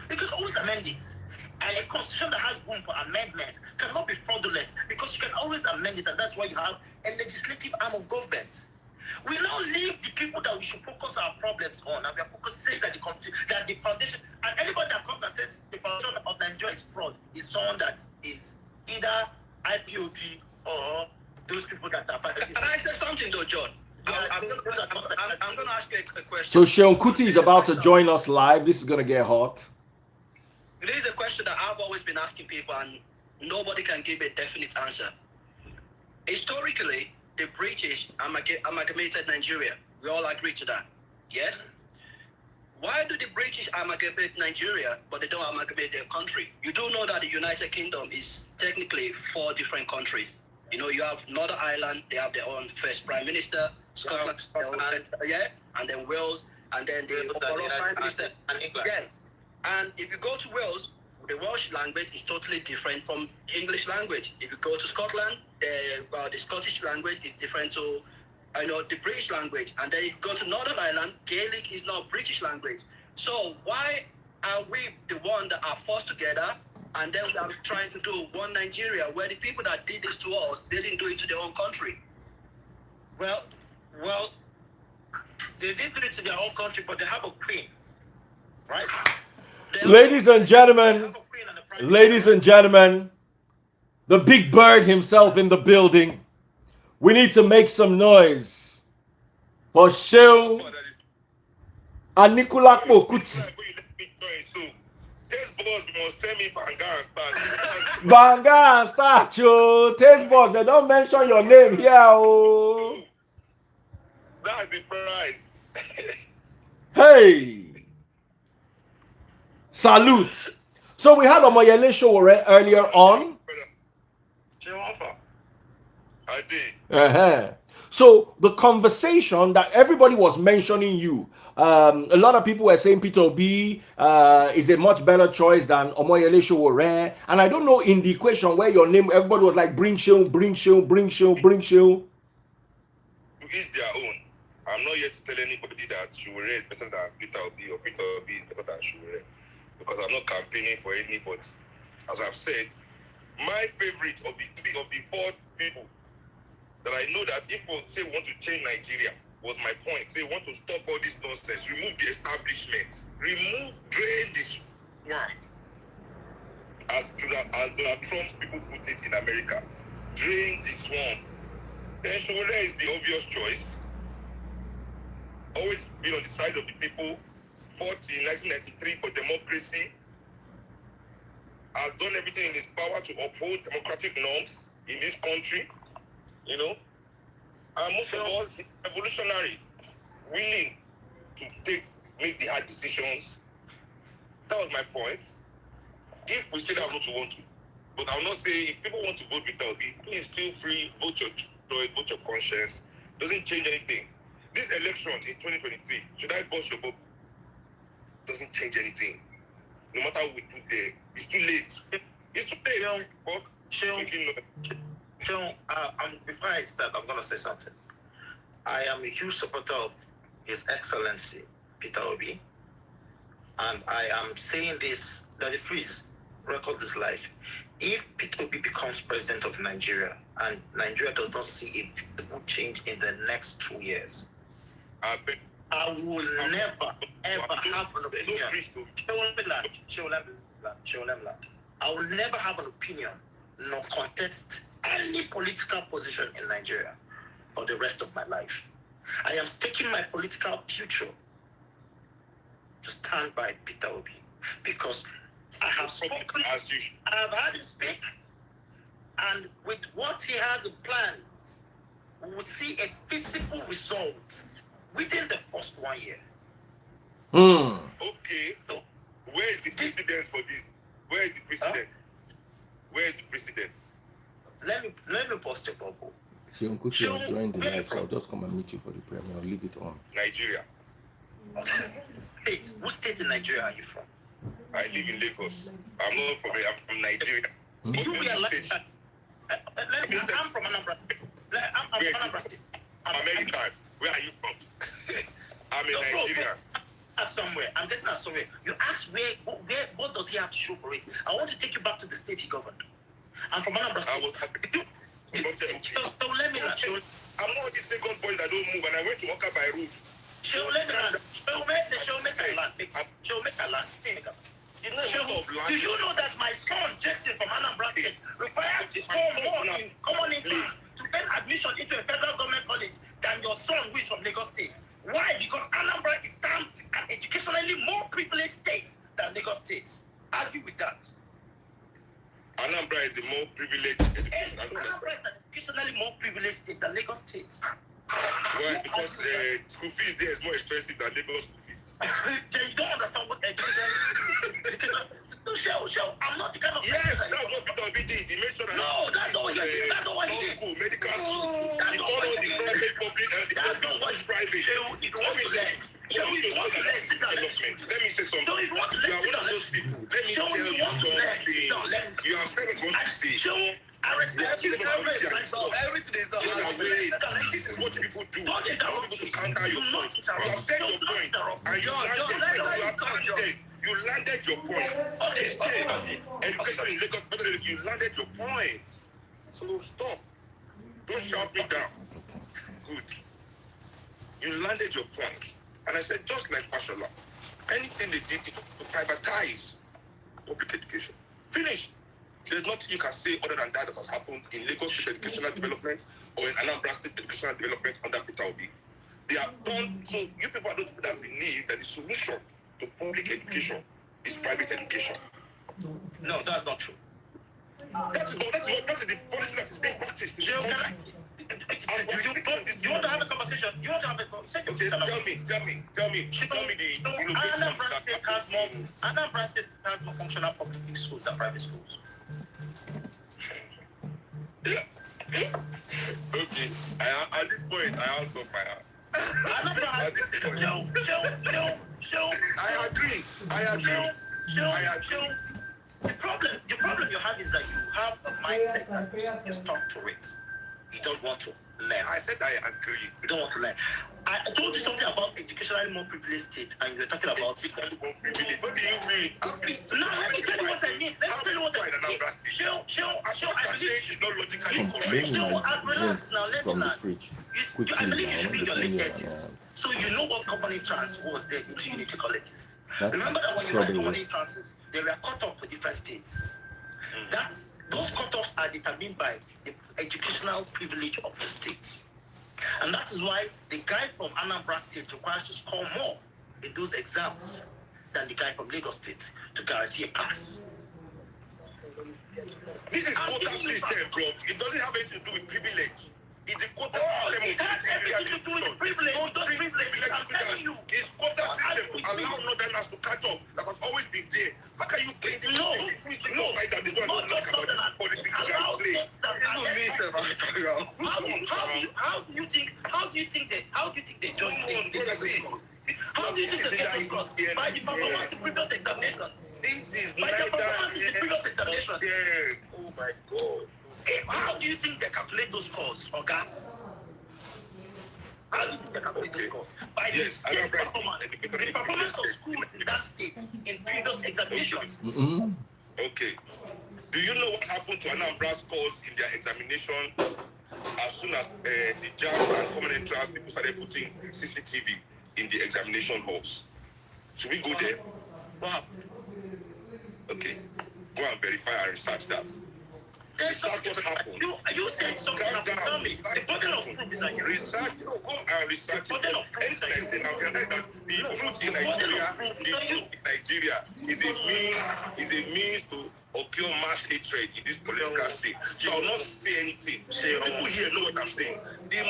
can always amend it. And a constitution that has room for amendment cannot be fraudulent, because you can always amend it, and that's why you have a legislative arm of government. We now leave the people that we should focus our problems on, and we are focusing that the foundation, and anybody that comes and says the foundation of Nigeria is fraud is someone that is either IPOB or those people that are fighting. Can I say something though, John? I'm going to ask you a question. So Seun Kuti is about to join us live. This is going to get hot. This is a question that I've always been asking people, and nobody can give a definite answer. Historically, the British amalgamated Nigeria. We all agree to that. Yes? Why do the British amalgamate Nigeria, but they don't amalgamate their country? You do know that the United Kingdom is technically 4 different countries. You know, you have Northern Ireland, they have their own first prime minister, Scotland, and then Wales, and then the overall prime minister. And England. Yeah. And if you go to Wales, the Welsh language is totally different from English language. If you go to Scotland, the Scottish language is different to I know the British language, and then you go to Northern Ireland, Gaelic is not British language. So why are we the one that are forced together, and then we are trying to do one Nigeria, where the people that did this to us, they didn't do it to their own country? Well, they did do it to their own country, but they have a queen, right? Ladies and gentlemen, the big bird himself in the building. We need to make some noise for Shehu and Nicola Kuti. Taste boss must send me Banga and start. Banga and start, yo. Taste boss, they don't mention your name here, oh. That's the price. Hey. Salute. So we had Omoyele Sowore earlier on. I did. So the conversation that everybody was mentioning you, a lot of people were saying Peter Obi is a much better choice than Omoyele Sowore. And I don't know in the equation where your name, everybody was like, bring Shehu. To each their own. I'm not yet to tell anybody that Sowore is better than Peter Obi or Peter Obi is better than Sowore, because I'm not campaigning for anybody. As I've said, my favorite of the four people that I know that if we say want to change Nigeria, was my point. They want to stop all this nonsense, remove the establishment, drain the swamp. As Donald Trump's people put it in America, drain the swamp. Then Sowore is the obvious choice. Always been on the side of the people, fought in 1993 for democracy, has done everything in his power to uphold democratic norms in this country, you know. And most of all, he's revolutionary, willing to make the hard decisions. That was my point. If we say that's what we want to, but I will not say if people want to vote Peter Obi, please feel free, vote your choice, vote your conscience. Doesn't change anything. This election in 2023, should I bust your bubble? Doesn't change anything. No matter what we do there, it's too late. It's too late. Before I start, I'm going to say something. I am a huge supporter of His Excellency Peter Obi, and I am saying this, that the freeze record this life. If Peter Obi becomes president of Nigeria and Nigeria does not see a visible change in the next 2 years, I will never ever have an opinion. I will never have an opinion nor contest any political position in Nigeria for the rest of my life. I am staking my political future to stand by Peter Obi because I have spoken, I have had him speak, and with what he has in plans, we will see a visible result within the first 1 year. Okay. So, where is the precedence for this? Where is the precedence? Where is the precedence? Let me post a bubble. Shehu Kuti has joined the live, so I'll just come and meet you for the premiere. I'll leave it on. Nigeria. Wait, what state in Nigeria are you from? I live in Lagos. I'm not from here. I'm from Nigeria. Do you realize that? I'm from Anambra. I'm from Anambra State. I'm American. Where are you from? I'm in Nigeria. Somewhere. I'm getting at somewhere. You ask what does he have to show for it? I want to take you back to the state he governed. I'm from Anambra State. So let me not show. I'm not these Lagos boys that don't move, and I went to Oka by road. Show me a land. Do you know that my son Jesse from Anambra State requires to score more in common entrance to gain admission into a federal government college than your son who is from Lagos State? Why? Because Anambra is termed an educationally more privileged state than Lagos State. Argue with that. Anambra is a more privileged education. Anambra is an educationally more privileged state than Lagos State. Well, because school fees there is more expensive than Lagos school fees. You don't understand what education is. Show, I'm not the kind of... Yes, that's what Peter Obi did. He made sure that... No, that's not what he did. That's not what he did. School, medical school. He called all the private, public, that's not what private. Let me say something. You are one of those people. Let me tell you something. You have said what you want to say. I respect you. Everything is done. This is what people do. You landed your point. Education in Lagos, you landed your point. So stop. Don't shout me down. Good. You landed your point. And I said, just like Fashola, anything they did to privatize public education. Finish. There's nothing you can say other than that has happened in Lagos State educational development or in Anambra State educational development under Peter Obi. They have done, so you people are those people that believe that the solution to public education is private education. No, that's not true. That is the policy that is being practiced. You want to have a conversation? You want to have a conversation? Okay, tell me the Anambra State has more functional public schools than private schools. Yeah. Okay. At this point, I also my hand. I agree. The problem you have is that you have a mindset that is stuck to it. You don't want to learn. I said I agree. You don't want to learn. I told you something about educationally more privileged state, and you're talking about. What do you mean? No, let me tell you what I mean. Let's tell you what I mean. Chill. I believe it's not logically correct. Relax now. Let me learn. I believe you should be in your late 30s. So you know what company trans was there into unity colleges. Remember that when you write company transfers, they were cut off for different states. Those cutoffs are determined by the educational privilege of the states. And that is why the guy from Anambra State requires to score more in those exams than the guy from Lagos State to guarantee a pass. This is quota system, bro. It doesn't have anything to do with privilege. It's a quota system. It has everything to do with privilege. I'm telling you. It's quota system to allow northerners to catch up. That has always been there. How can you play this? No. Like that. This one Not just northerners. Allow states that How do you think they join the How do you think they get those scores? By the performance in previous examinations. This is by the performance in previous examinations. Oh my God. How do you think they calculate those scores, okay? How do you think they calculate those scores? By the state's performance. The performance of schools in that state in previous examinations. Mm-hmm. Okay. Do you know what happened to Anambra scores in their examination as soon as the JAM and common entrance people started putting CCTV in the examination halls? Should we go there? Wow. Okay. Go and verify and research that. Research what happened. You said something happened. Tell me. The burden of proof is on you. Research. Go and research it. Anything I say now, realize that the truth in Nigeria is a means to occur mass hatred in this political scene. So I will not say anything. People here know what I'm saying. The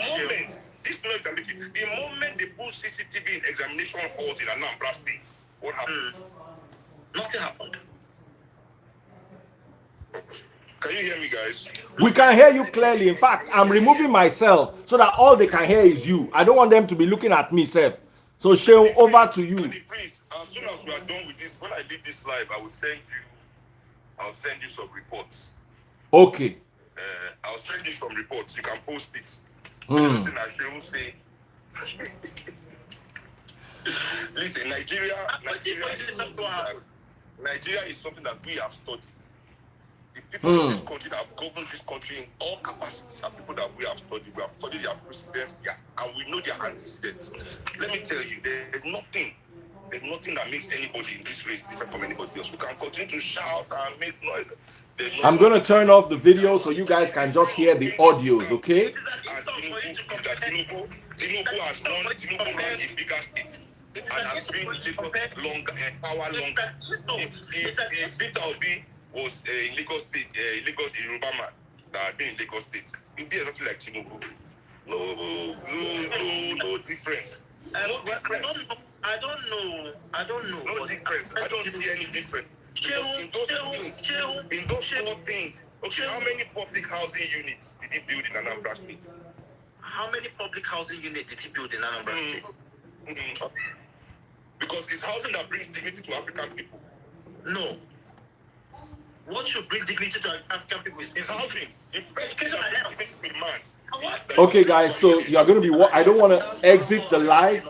moment they put CCTV in examination halls in Anambra State, what happened? Nothing happened. Can you hear me, guys? We can hear you clearly. In fact, I'm removing myself so that all they can hear is you. I don't want them to be looking at me, Seth. So, Sheon, over to you. As soon as we are done with this, when I did this live, I'll send you some reports. Okay. I'll send you some reports. You can post it. Mm. Listen, Nigeria is something that we have studied. The people of this country that have governed this country in all capacities are people that we have studied. We have studied their precedents, and we know their antecedents. Let me tell you, there's nothing that makes anybody in this race different from anybody else. We can continue to shout and make noise. I'm going to turn off the video so you guys can just hear the audios, okay? Tinubu has won. Tinubu ran a bigger state and has been power longer. If Peter Obi was in Lagos State, Lagos Yoruba man that had been in Lagos State, he'd be exactly like Tinubu. No difference. No difference. I don't know. No difference. I don't see any difference. In those four things, okay, how many public housing units did he build in Anambra State? How many public housing units did he build in Anambra State? Because it's housing that brings dignity to African people. No. What should bring dignity to African people is housing. Education and health. To the man. Okay, guys, so you're going to be... I don't want to exit the live.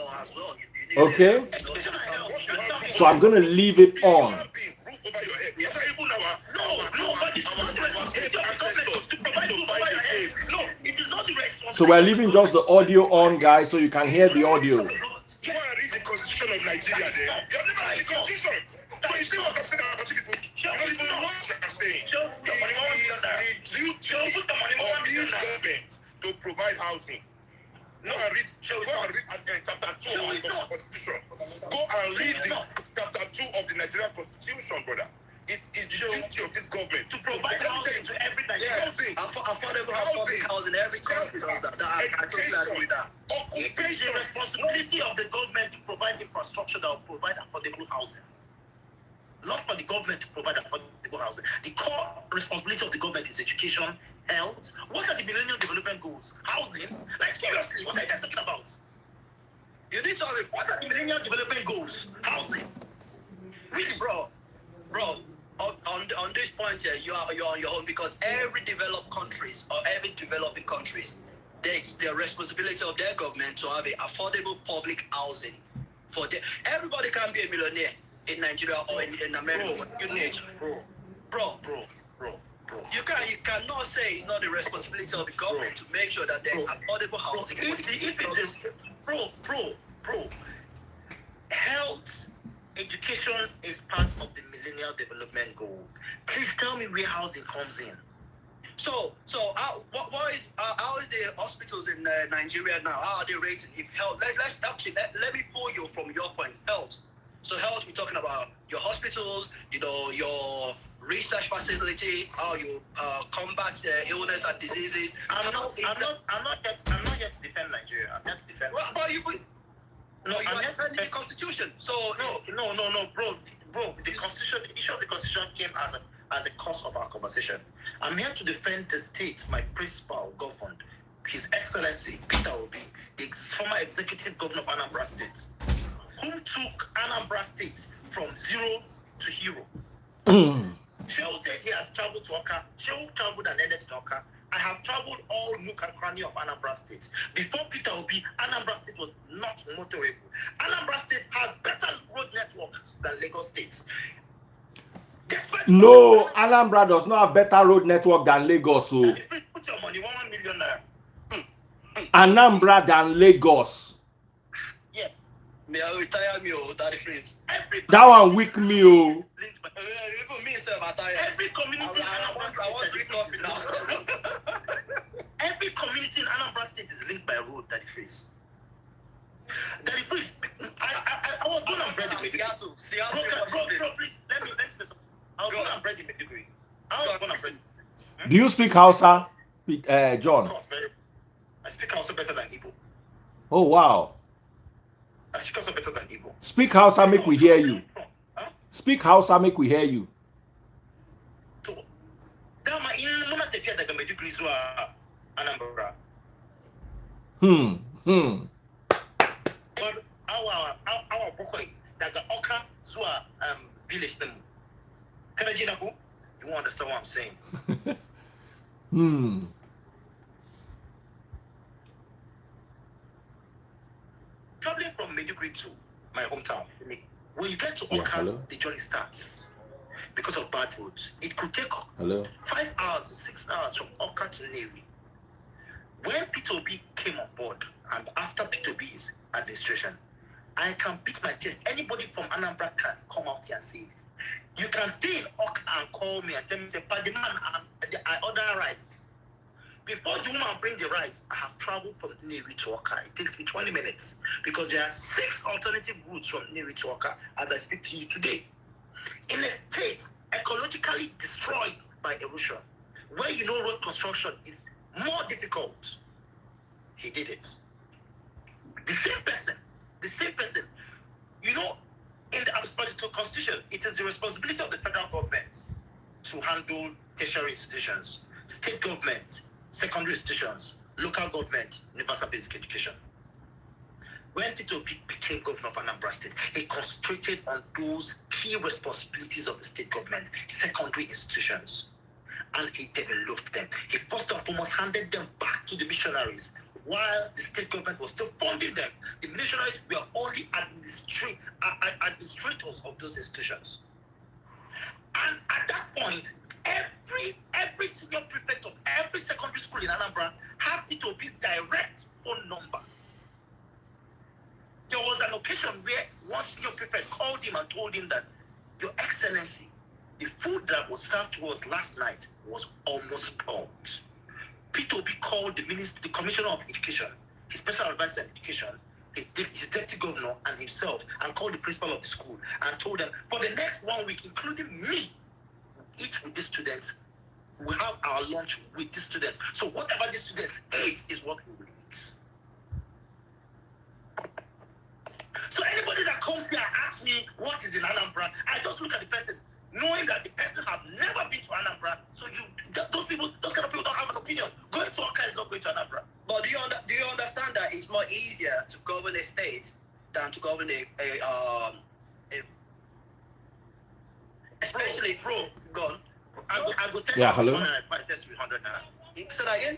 Okay? So I'm gonna leave it on. Roof over your head. Yes, even our but it's not the responsibility of the government to provide roof over your head. No, it is not the responsibility. So we're leaving just the audio on, guys, so you can hear the audio. Go and read the Constitution of Nigeria there. You have never read the Constitution. So you see what I'm saying about people? You don't even know what I'm saying. It is the duty of this government to provide housing. Go and read chapter 2 of the Constitution. Go and read the chapter 2 of the Nigerian Constitution, brother. It is the duty of this government to provide housing to every Nigerian. Affordable public housing in every country does that. I totally agree with that. It is the responsibility of the government to provide infrastructure that will provide affordable housing. Not for the government to provide affordable housing. The core responsibility of the government is education, health. What are the Millennium Development Goals? Housing? Like seriously, what are you guys talking about? You need to have it. What are the Millennium Development Goals? Housing. Really, bro. On this point here, you're on your own, because every developed countries or every developing countries, it's the responsibility of their government to have a affordable public housing for them. Everybody can be a millionaire in Nigeria or in America. Bro. You cannot say it's not the responsibility of the government to make sure that there's affordable housing. Bro. Health, education is part of the Millennial Development Goal. Please tell me where housing comes in. So how is the hospitals in Nigeria now? How are they rated? If health, let's actually let me pull you from your point. Health. So health, we're talking about your hospitals, your research facility, how you combat illness and diseases. I'm not here to defend Nigeria. I'm here to defend. But you would. No, I'm here to defend the Constitution. So no, bro. The Constitution, the issue of the Constitution came as a cause of our conversation. I'm here to defend the state my principal governed, His Excellency Peter Obi, the former executive governor of Anambra State, who took Anambra State from zero to hero. Shehu said he has traveled to Oka. Shehu traveled and ended in Oka. I have traveled all nook and cranny of Anambra State. Before Peter Obi, Anambra State was not motorable. Anambra State has better road networks than Lagos State. No, Anambra does not have better road network than Lagos. So. Put your money, 1 million naira. Anambra than Lagos. Yeah. May I retire me, that is. That one weak me, oh. Even me, sir, every community in Anambra State. Every community in Anambra State is linked by a road that is. I was born and bred in Seattle. Bro, please, let me say something. I was born and bred in Maiduguri. Do you speak Hausa, John? I speak Hausa better than Igbo. Oh, wow. I speak Hausa better than Igbo. Speak Hausa, make we hear you. Speak Hausa, make we hear you. Our boy daga Oka Zua village them. You understand what I'm saying? Traveling from Maiduguri to my hometown, when you get to Oka, the journey starts because of bad roads. It could take 5 hours to 6 hours from Oka to Neri. When Peter Obi came on board, and after Peter Obi's administration, I can beat my chest. Anybody from Anambra can come out here and say it. You can stay in Oka and call me and tell me, "Paddy man, I order rice." Before the woman bring the rice, I have traveled from Neri to Oka. It takes me 20 minutes because there are 6 alternative routes from Neri to Oka as I speak to you today. In a state ecologically destroyed by erosion, where road construction is more difficult, he did it. The same person, in the Absolute Constitution, it is the responsibility of the federal government to handle tertiary institutions, state government, secondary institutions, local government, universal basic education. When Peter became governor of Anambra State, he concentrated on those key responsibilities of the state government, secondary institutions, and he developed them. He first and foremost handed them back to the missionaries while the state government was still funding them. The missionaries were only administrators of those institutions. And at that point, every senior prefect of every secondary school in Anambra had P2B's direct phone number. There was an occasion where one senior prefect called him and told him that, Your Excellency, the food that was served to us last night was almost spoiled. P2B called the Commissioner of Education, his special advisor on education, his deputy governor, and himself, and called the principal of the school and told them, for the next 1 week, including me, we eat with the students. We have our lunch with the students. So whatever the students eat is what we will eat. So anybody that comes here and asks me what is in Anambra, I just look at the person, knowing that the person have never been to Anambra. So those kind of people don't have an opinion. Going to Oka is not going to Anambra. But do you understand that it's more easier to govern a state than to govern especially gone. I go test Yeah, you hello? with 1 naira if I test you with 100 naira. Say that again?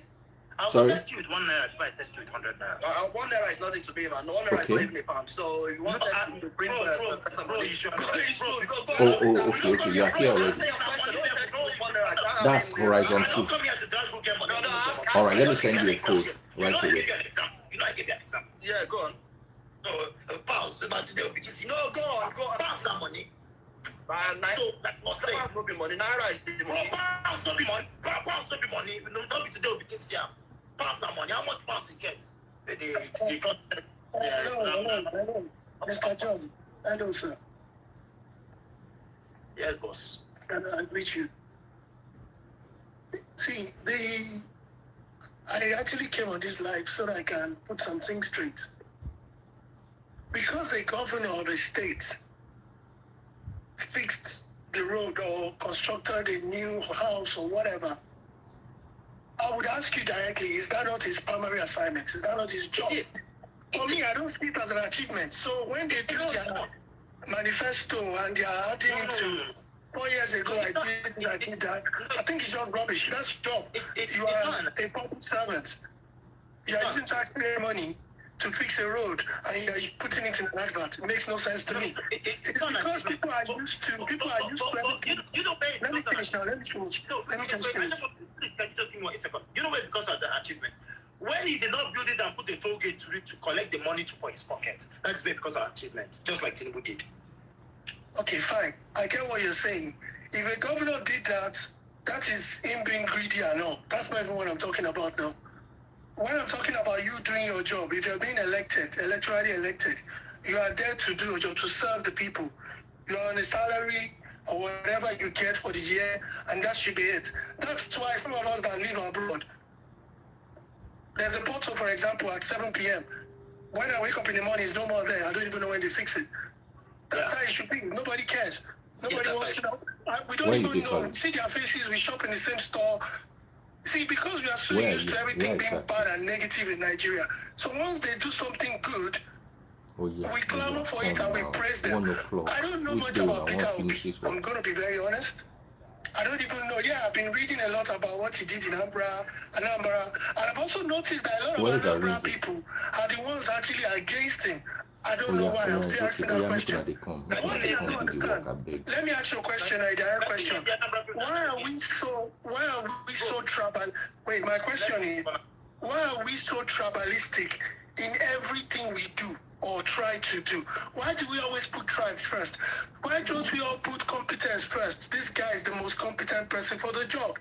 I Sorry? will test you with 1 naira if I test you with 100 naira. 1 naira is nothing to me, man. 1 naira is Okay. not even a pound. So if you want to test me to bring You should Okay, you are here already. That's Horizon 2. All right, let me send you a code right away. You know, I gave you an example. Yeah, go on. So, pounds, about today, because you know, Go on. pounds are money. So So, that must say, pounds no be money. Naira is the money. pounds don't be money. Pounds don't be money. No, don't be today, because yeah, pounds are money. How much pounds you get? They got. Hello. Mr. John. Hello, sir. Yes, boss. I greet you. See, I actually came on this live so that I can put some things straight. Because the governor of the state fixed the road or constructed a new house or whatever, I would ask you directly, is that not his primary assignment? Is that not his job? For me, I don't see it as an achievement. So when they do their manifesto and they are adding it to 4 years ago, I did that. I think it's just rubbish. That's your job. You are a public servant. You are using taxpayer money to fix a road and you are putting it in an advert. It makes no sense to me. It's because people are used to everything. Let me finish now. Let me finish. Just give me 1 second. You know where because of the achievement? When he did not build it and put a toll gate to collect the money for his pocket, that's where because of achievement, just like Tinubu did. Okay, fine. I get what you're saying. If a governor did that, that is him being greedy and all. That's not even what I'm talking about now. When I'm talking about you doing your job, if you're being electorally elected, you are there to do your job, to serve the people. You're on a salary or whatever you get for the year, and that should be it. That's why some of us that live abroad, there's a portal, for example, at 7 p.m. When I wake up in the morning, it's no more there. I don't even know when they fix it. That's how it should be. Nobody cares. Nobody wants to know. We don't even know. We see their faces. We shop in the same store. See, because we are so used to everything being bad and negative in Nigeria. So once they do something good, we clamor for it and we praise them. I don't know much about Peter Obi. I'm going to be very honest. I don't even know. Yeah, I've been reading a lot about what he did in Anambra. And I've also noticed that a lot of Anambra people are the ones actually against him. I don't know why. I'm still asking that question. But one thing I don't understand. Let me ask you a question, a direct question. Why are we so tribal? Wait, my question is, why are we so tribalistic in everything we do or try to do? Why do we always put tribe first? Why don't we all put competence first? This guy is the most competent person for the job.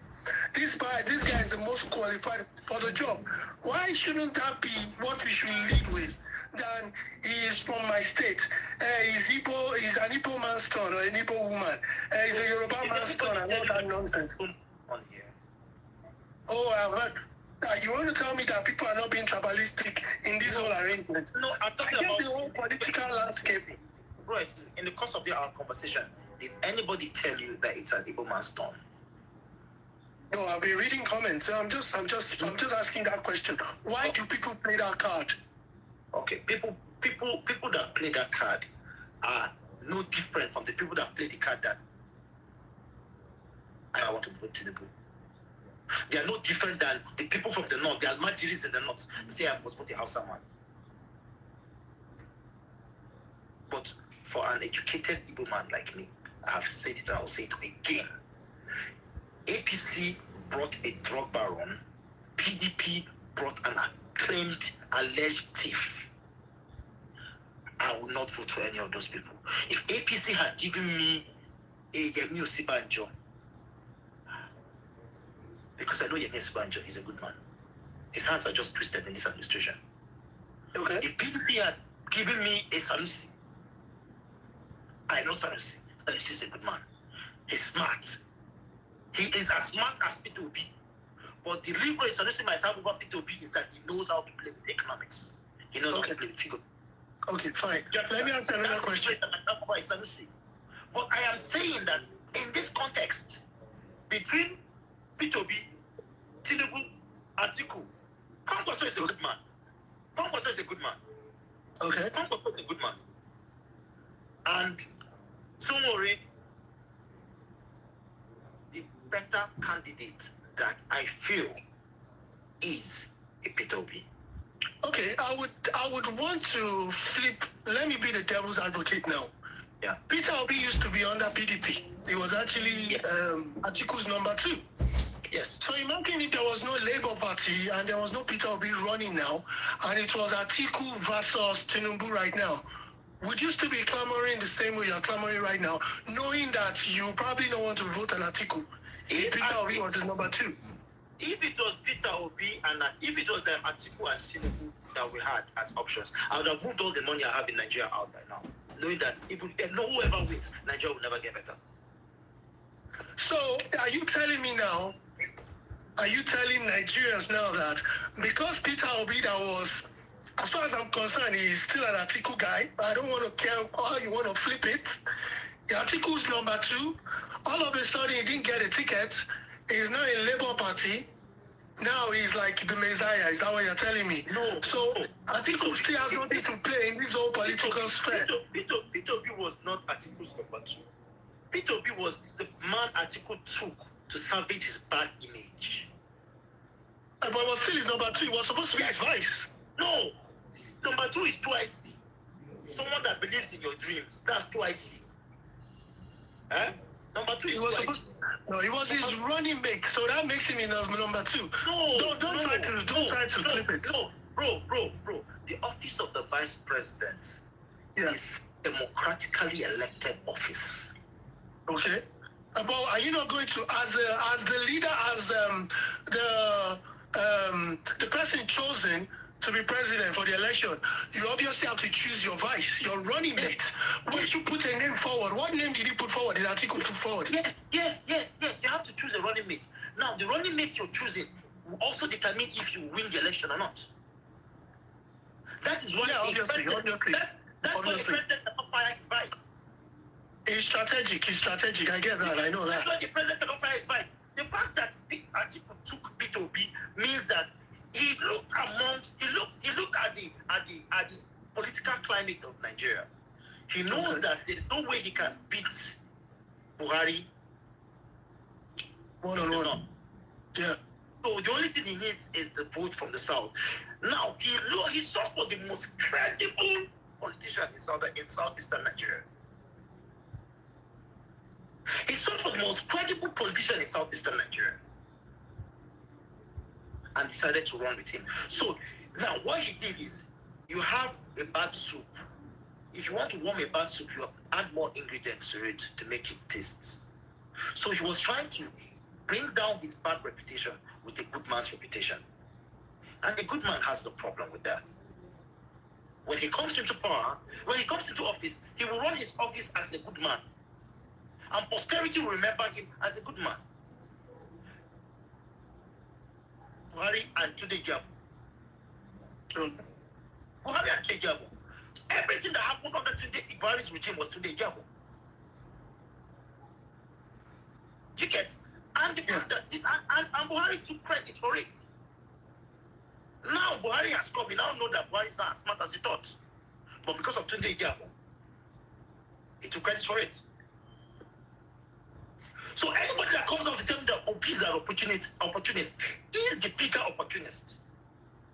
This guy is the most qualified for the job. Why shouldn't that be what we should lead with? Then he is from my state. He's an Igbo man's son or an Igbo woman. He's a Yoruba man's son and all that nonsense. Oh, I've heard. You want to tell me that people are not being tribalistic in this whole arrangement? No, I'm talking about the whole political landscape. Bro, in the course of our conversation, did anybody tell you that it's an Igbo man's son? No, I've been reading comments. I'm just asking that question. Why do people play that card? Okay, people that play that card are no different from the people that play the card that I want to vote Tinubu. They are no different than the people from the north, the Almajiris in the north. Say I must vote a Hausa man. But for an educated Igbo man like me, I have said it and I'll say it again. APC brought a drug baron. PDP brought an acclaimed, alleged thief. I will not vote for any of those people. If APC had given me a Yemi Osibanjo, because I know Yemi Osibanjo is a good man. His hands are just twisted in this administration. Okay. If PDP had given me a Sanusi, I know Sanusi. Sanusi is a good man. He's smart. He is as smart as Peter Obi. But the leverage Sanusi might have over Peter Obi is that he knows how to play with economics. He knows how to play with figure. Okay, fine. Let me ask another question. But I am saying that in this context, between Peter Obi, Tinubu, Atiku, Kwankwaso is a good man. Kwankwaso is a good man. Okay. Kwankwaso is a good man. And Sowore, the better candidate that I feel is a Peter Obi. Okay, I would want to flip. Let me be the devil's advocate now. Yeah. Peter Obi used to be under PDP. He was actually Atiku's number 2. Yes. So imagine if there was no Labour Party and there was no Peter Obi running now, and it was Atiku versus Tinubu right now. Would you still be clamoring the same way you're clamoring right now, knowing that you probably don't want to vote on Atiku if Peter Obi was his number 2? If it was Peter Obi and if it was Atiku and Tinubu that we had as options, I would have moved all the money I have in Nigeria out right now, knowing that whoever wins, Nigeria will never get better. So, are you telling me now? Are you telling Nigerians now that because Peter Obi that was, as far as I'm concerned, he's still an Atiku guy. I don't want to care how you want to flip it. Atiku's number 2. All of a sudden, he didn't get a ticket. He's now in Labour Party. Now he's like the Messiah. Is that what you're telling me? No. So Atiku still has nothing to play in this whole political sphere. Peter Obi was not Atiku's number 2. Peter Obi was the man Atiku took to salvage his bad image. But it was still his number 2. It was supposed to be his vice. No. Number 2 is 2IC. Someone that believes in your dreams. That's 2IC. Eh? Number 2 is 2IC. No, it was his running mate, so that makes him in number 2. Don't try to flip it. No, bro. The office of the vice president is democratically elected office. Okay. But are you not going to, as the leader, as the person chosen to be president for the election, you obviously have to choose your vice, your running mate. Once you put a name forward, what name did he put forward? Did Atiku put forward? Yes. You have to choose a running mate. Now, the running mate you're choosing will also determine if you win the election or not. That is why obviously. That's why the president cannot fire his vice. He's strategic. I get that. I know that. That's why the president cannot fire his vice. The fact that Atiku took Peter Obi means that he looked at the political climate of Nigeria. He knows that there's no way he can beat Buhari one-on-one. Yeah. So the only thing he needs is the vote from the south. Now he sought for the most credible politician in southeastern Nigeria. He sought for the most credible politician in southeastern Nigeria and decided to run with him. So now what he did is, you have a bad soup. If you want to warm a bad soup, you add more ingredients to it to make it taste. So he was trying to bring down his bad reputation with a good man's reputation. And a good man has no problem with that. When he comes into power, when he comes into office, he will run his office as a good man. And posterity will remember him as a good man. Buhari and Tunde Diabo. Buhari and Tunde Diabo. Everything that happened under Buhari's regime was Tunde Diabo. You get? And the fact that and Buhari took credit for it. Now Buhari has come. We now know that Buhari is not as smart as he thought. But because of Tunde Diabo, he took credit for it. So anybody that comes out to tell me that Obi is an opportunist is the bigger opportunist.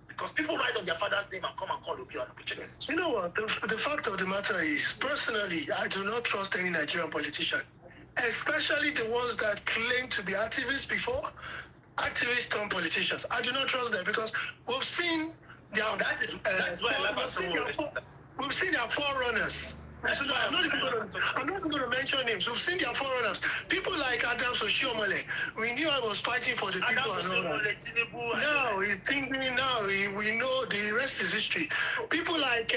Because people write on their father's name and come and call Obi an opportunist. You know what? The fact of the matter is, personally, I do not trust any Nigerian politician, especially the ones that claim to be activists before, activists turned politicians. I do not trust them because we've seen their That's why I love we've seen their forerunners. I'm not even going to mention names. We've seen their forerunners. People like Adams Oshiomhole. We knew I was fighting for the people and all that. Now he's thinking. Now we know the rest is history. People like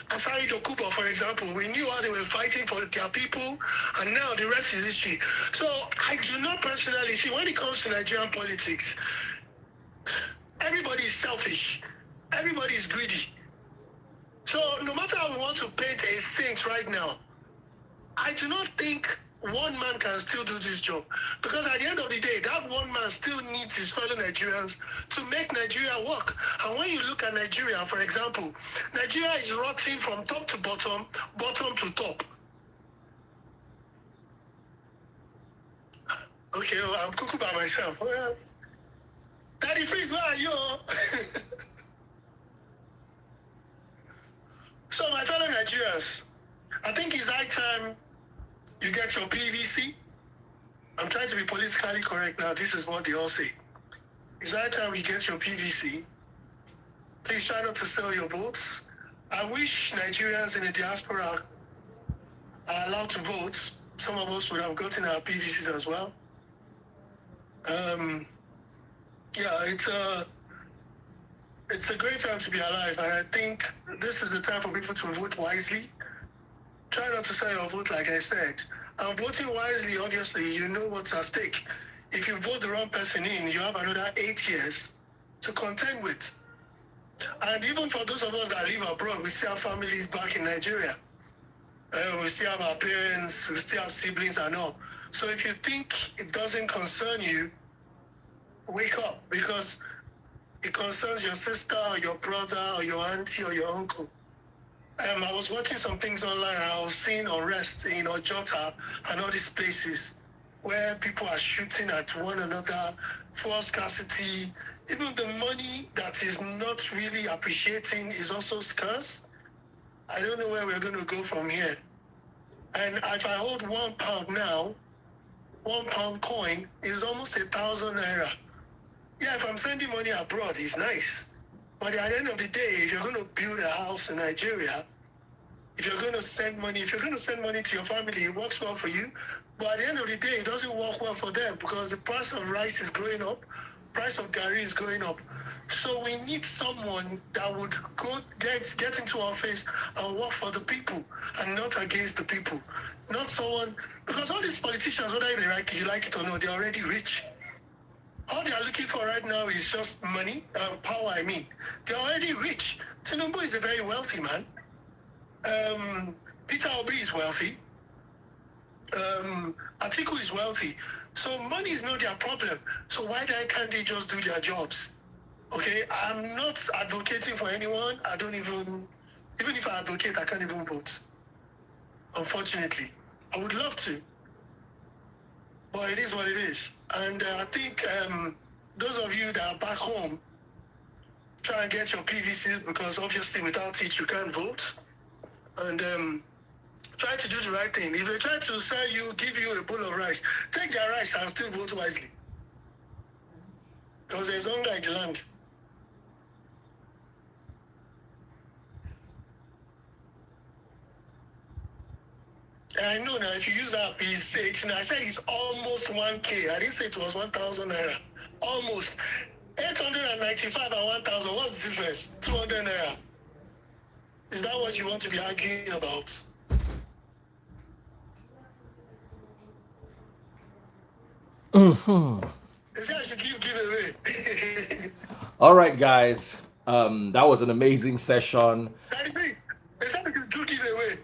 Asari Dokubo, for example. We knew how they were fighting for their people, and now the rest is history. So I do not personally see when it comes to Nigerian politics. Everybody is selfish. Everybody is greedy. So no matter how we want to paint a saint right now, I do not think one man can still do this job. Because at the end of the day, that one man still needs his fellow Nigerians to make Nigeria work. And when you look at Nigeria, for example, Nigeria is rotting from top to bottom, bottom to top. Okay, well, I'm cooking by myself. Well, Daddy Freeze, where are you? So, my fellow Nigerians, I think it's high time you get your PVC. I'm trying to be politically correct now. This is what they all say. It's high time you get your PVC. Please try not to sell your votes. I wish Nigerians in the diaspora are allowed to vote. Some of us would have gotten our PVCs as well. It's a great time to be alive, and I think this is the time for people to vote wisely. Try not to sell your vote, like I said. And voting wisely, obviously, you know what's at stake. If you vote the wrong person in, you have another 8 years to contend with. And even for those of us that live abroad, we still have families back in Nigeria. We still have our parents, we still have siblings and all. So if you think it doesn't concern you, wake up, because it concerns your sister or your brother or your auntie or your uncle. I was watching some things online and I was seeing unrest in Ojota and all these places where people are shooting at one another, fuel scarcity. Even the money that is not really appreciating is also scarce. I don't know where we're going to go from here. And if I hold £1 now, £1 coin is almost 1,000 naira. Yeah, if I'm sending money abroad, it's nice. But at the end of the day, if you're going to build a house in Nigeria, if you're going to send money to your family, it works well for you. But at the end of the day, it doesn't work well for them because the price of rice is going up, price of garri is going up. So we need someone that would get into office and work for the people and not against the people. Not someone, because all these politicians, whether you like it or not, they're already rich. All they are looking for right now is just money, power, I mean. They're already rich. Tinubu is a very wealthy man. Peter Obi is wealthy. Atiku is wealthy. So money is not their problem. So why can't they just do their jobs? Okay, I'm not advocating for anyone. Even if I advocate, I can't even vote. Unfortunately. I would love to. But it is what it is. And I think those of you that are back home, try and get your PVCs because obviously without it you can't vote. And try to do the right thing. If they try to sell you, give you a bowl of rice, take their rice and still vote wisely. Because there's hunger in the land. I know now, if you use that, I said it's almost 1K. I didn't say it was 1,000 naira. Almost. 895 and 1,000, what's the difference? 200 naira. Is that what you want to be arguing about? Is that you give away? All right, guys. That was an amazing session. Is that you do give away?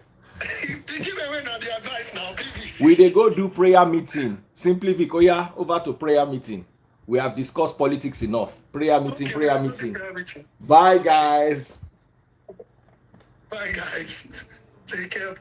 They give away now the advice now, please. We dey go do prayer meeting. Simply Vikoya, over to prayer meeting. We have discussed politics enough. Prayer meeting, Okay, prayer okay, meeting. prayer meeting. Bye, guys. Bye, guys. Take care.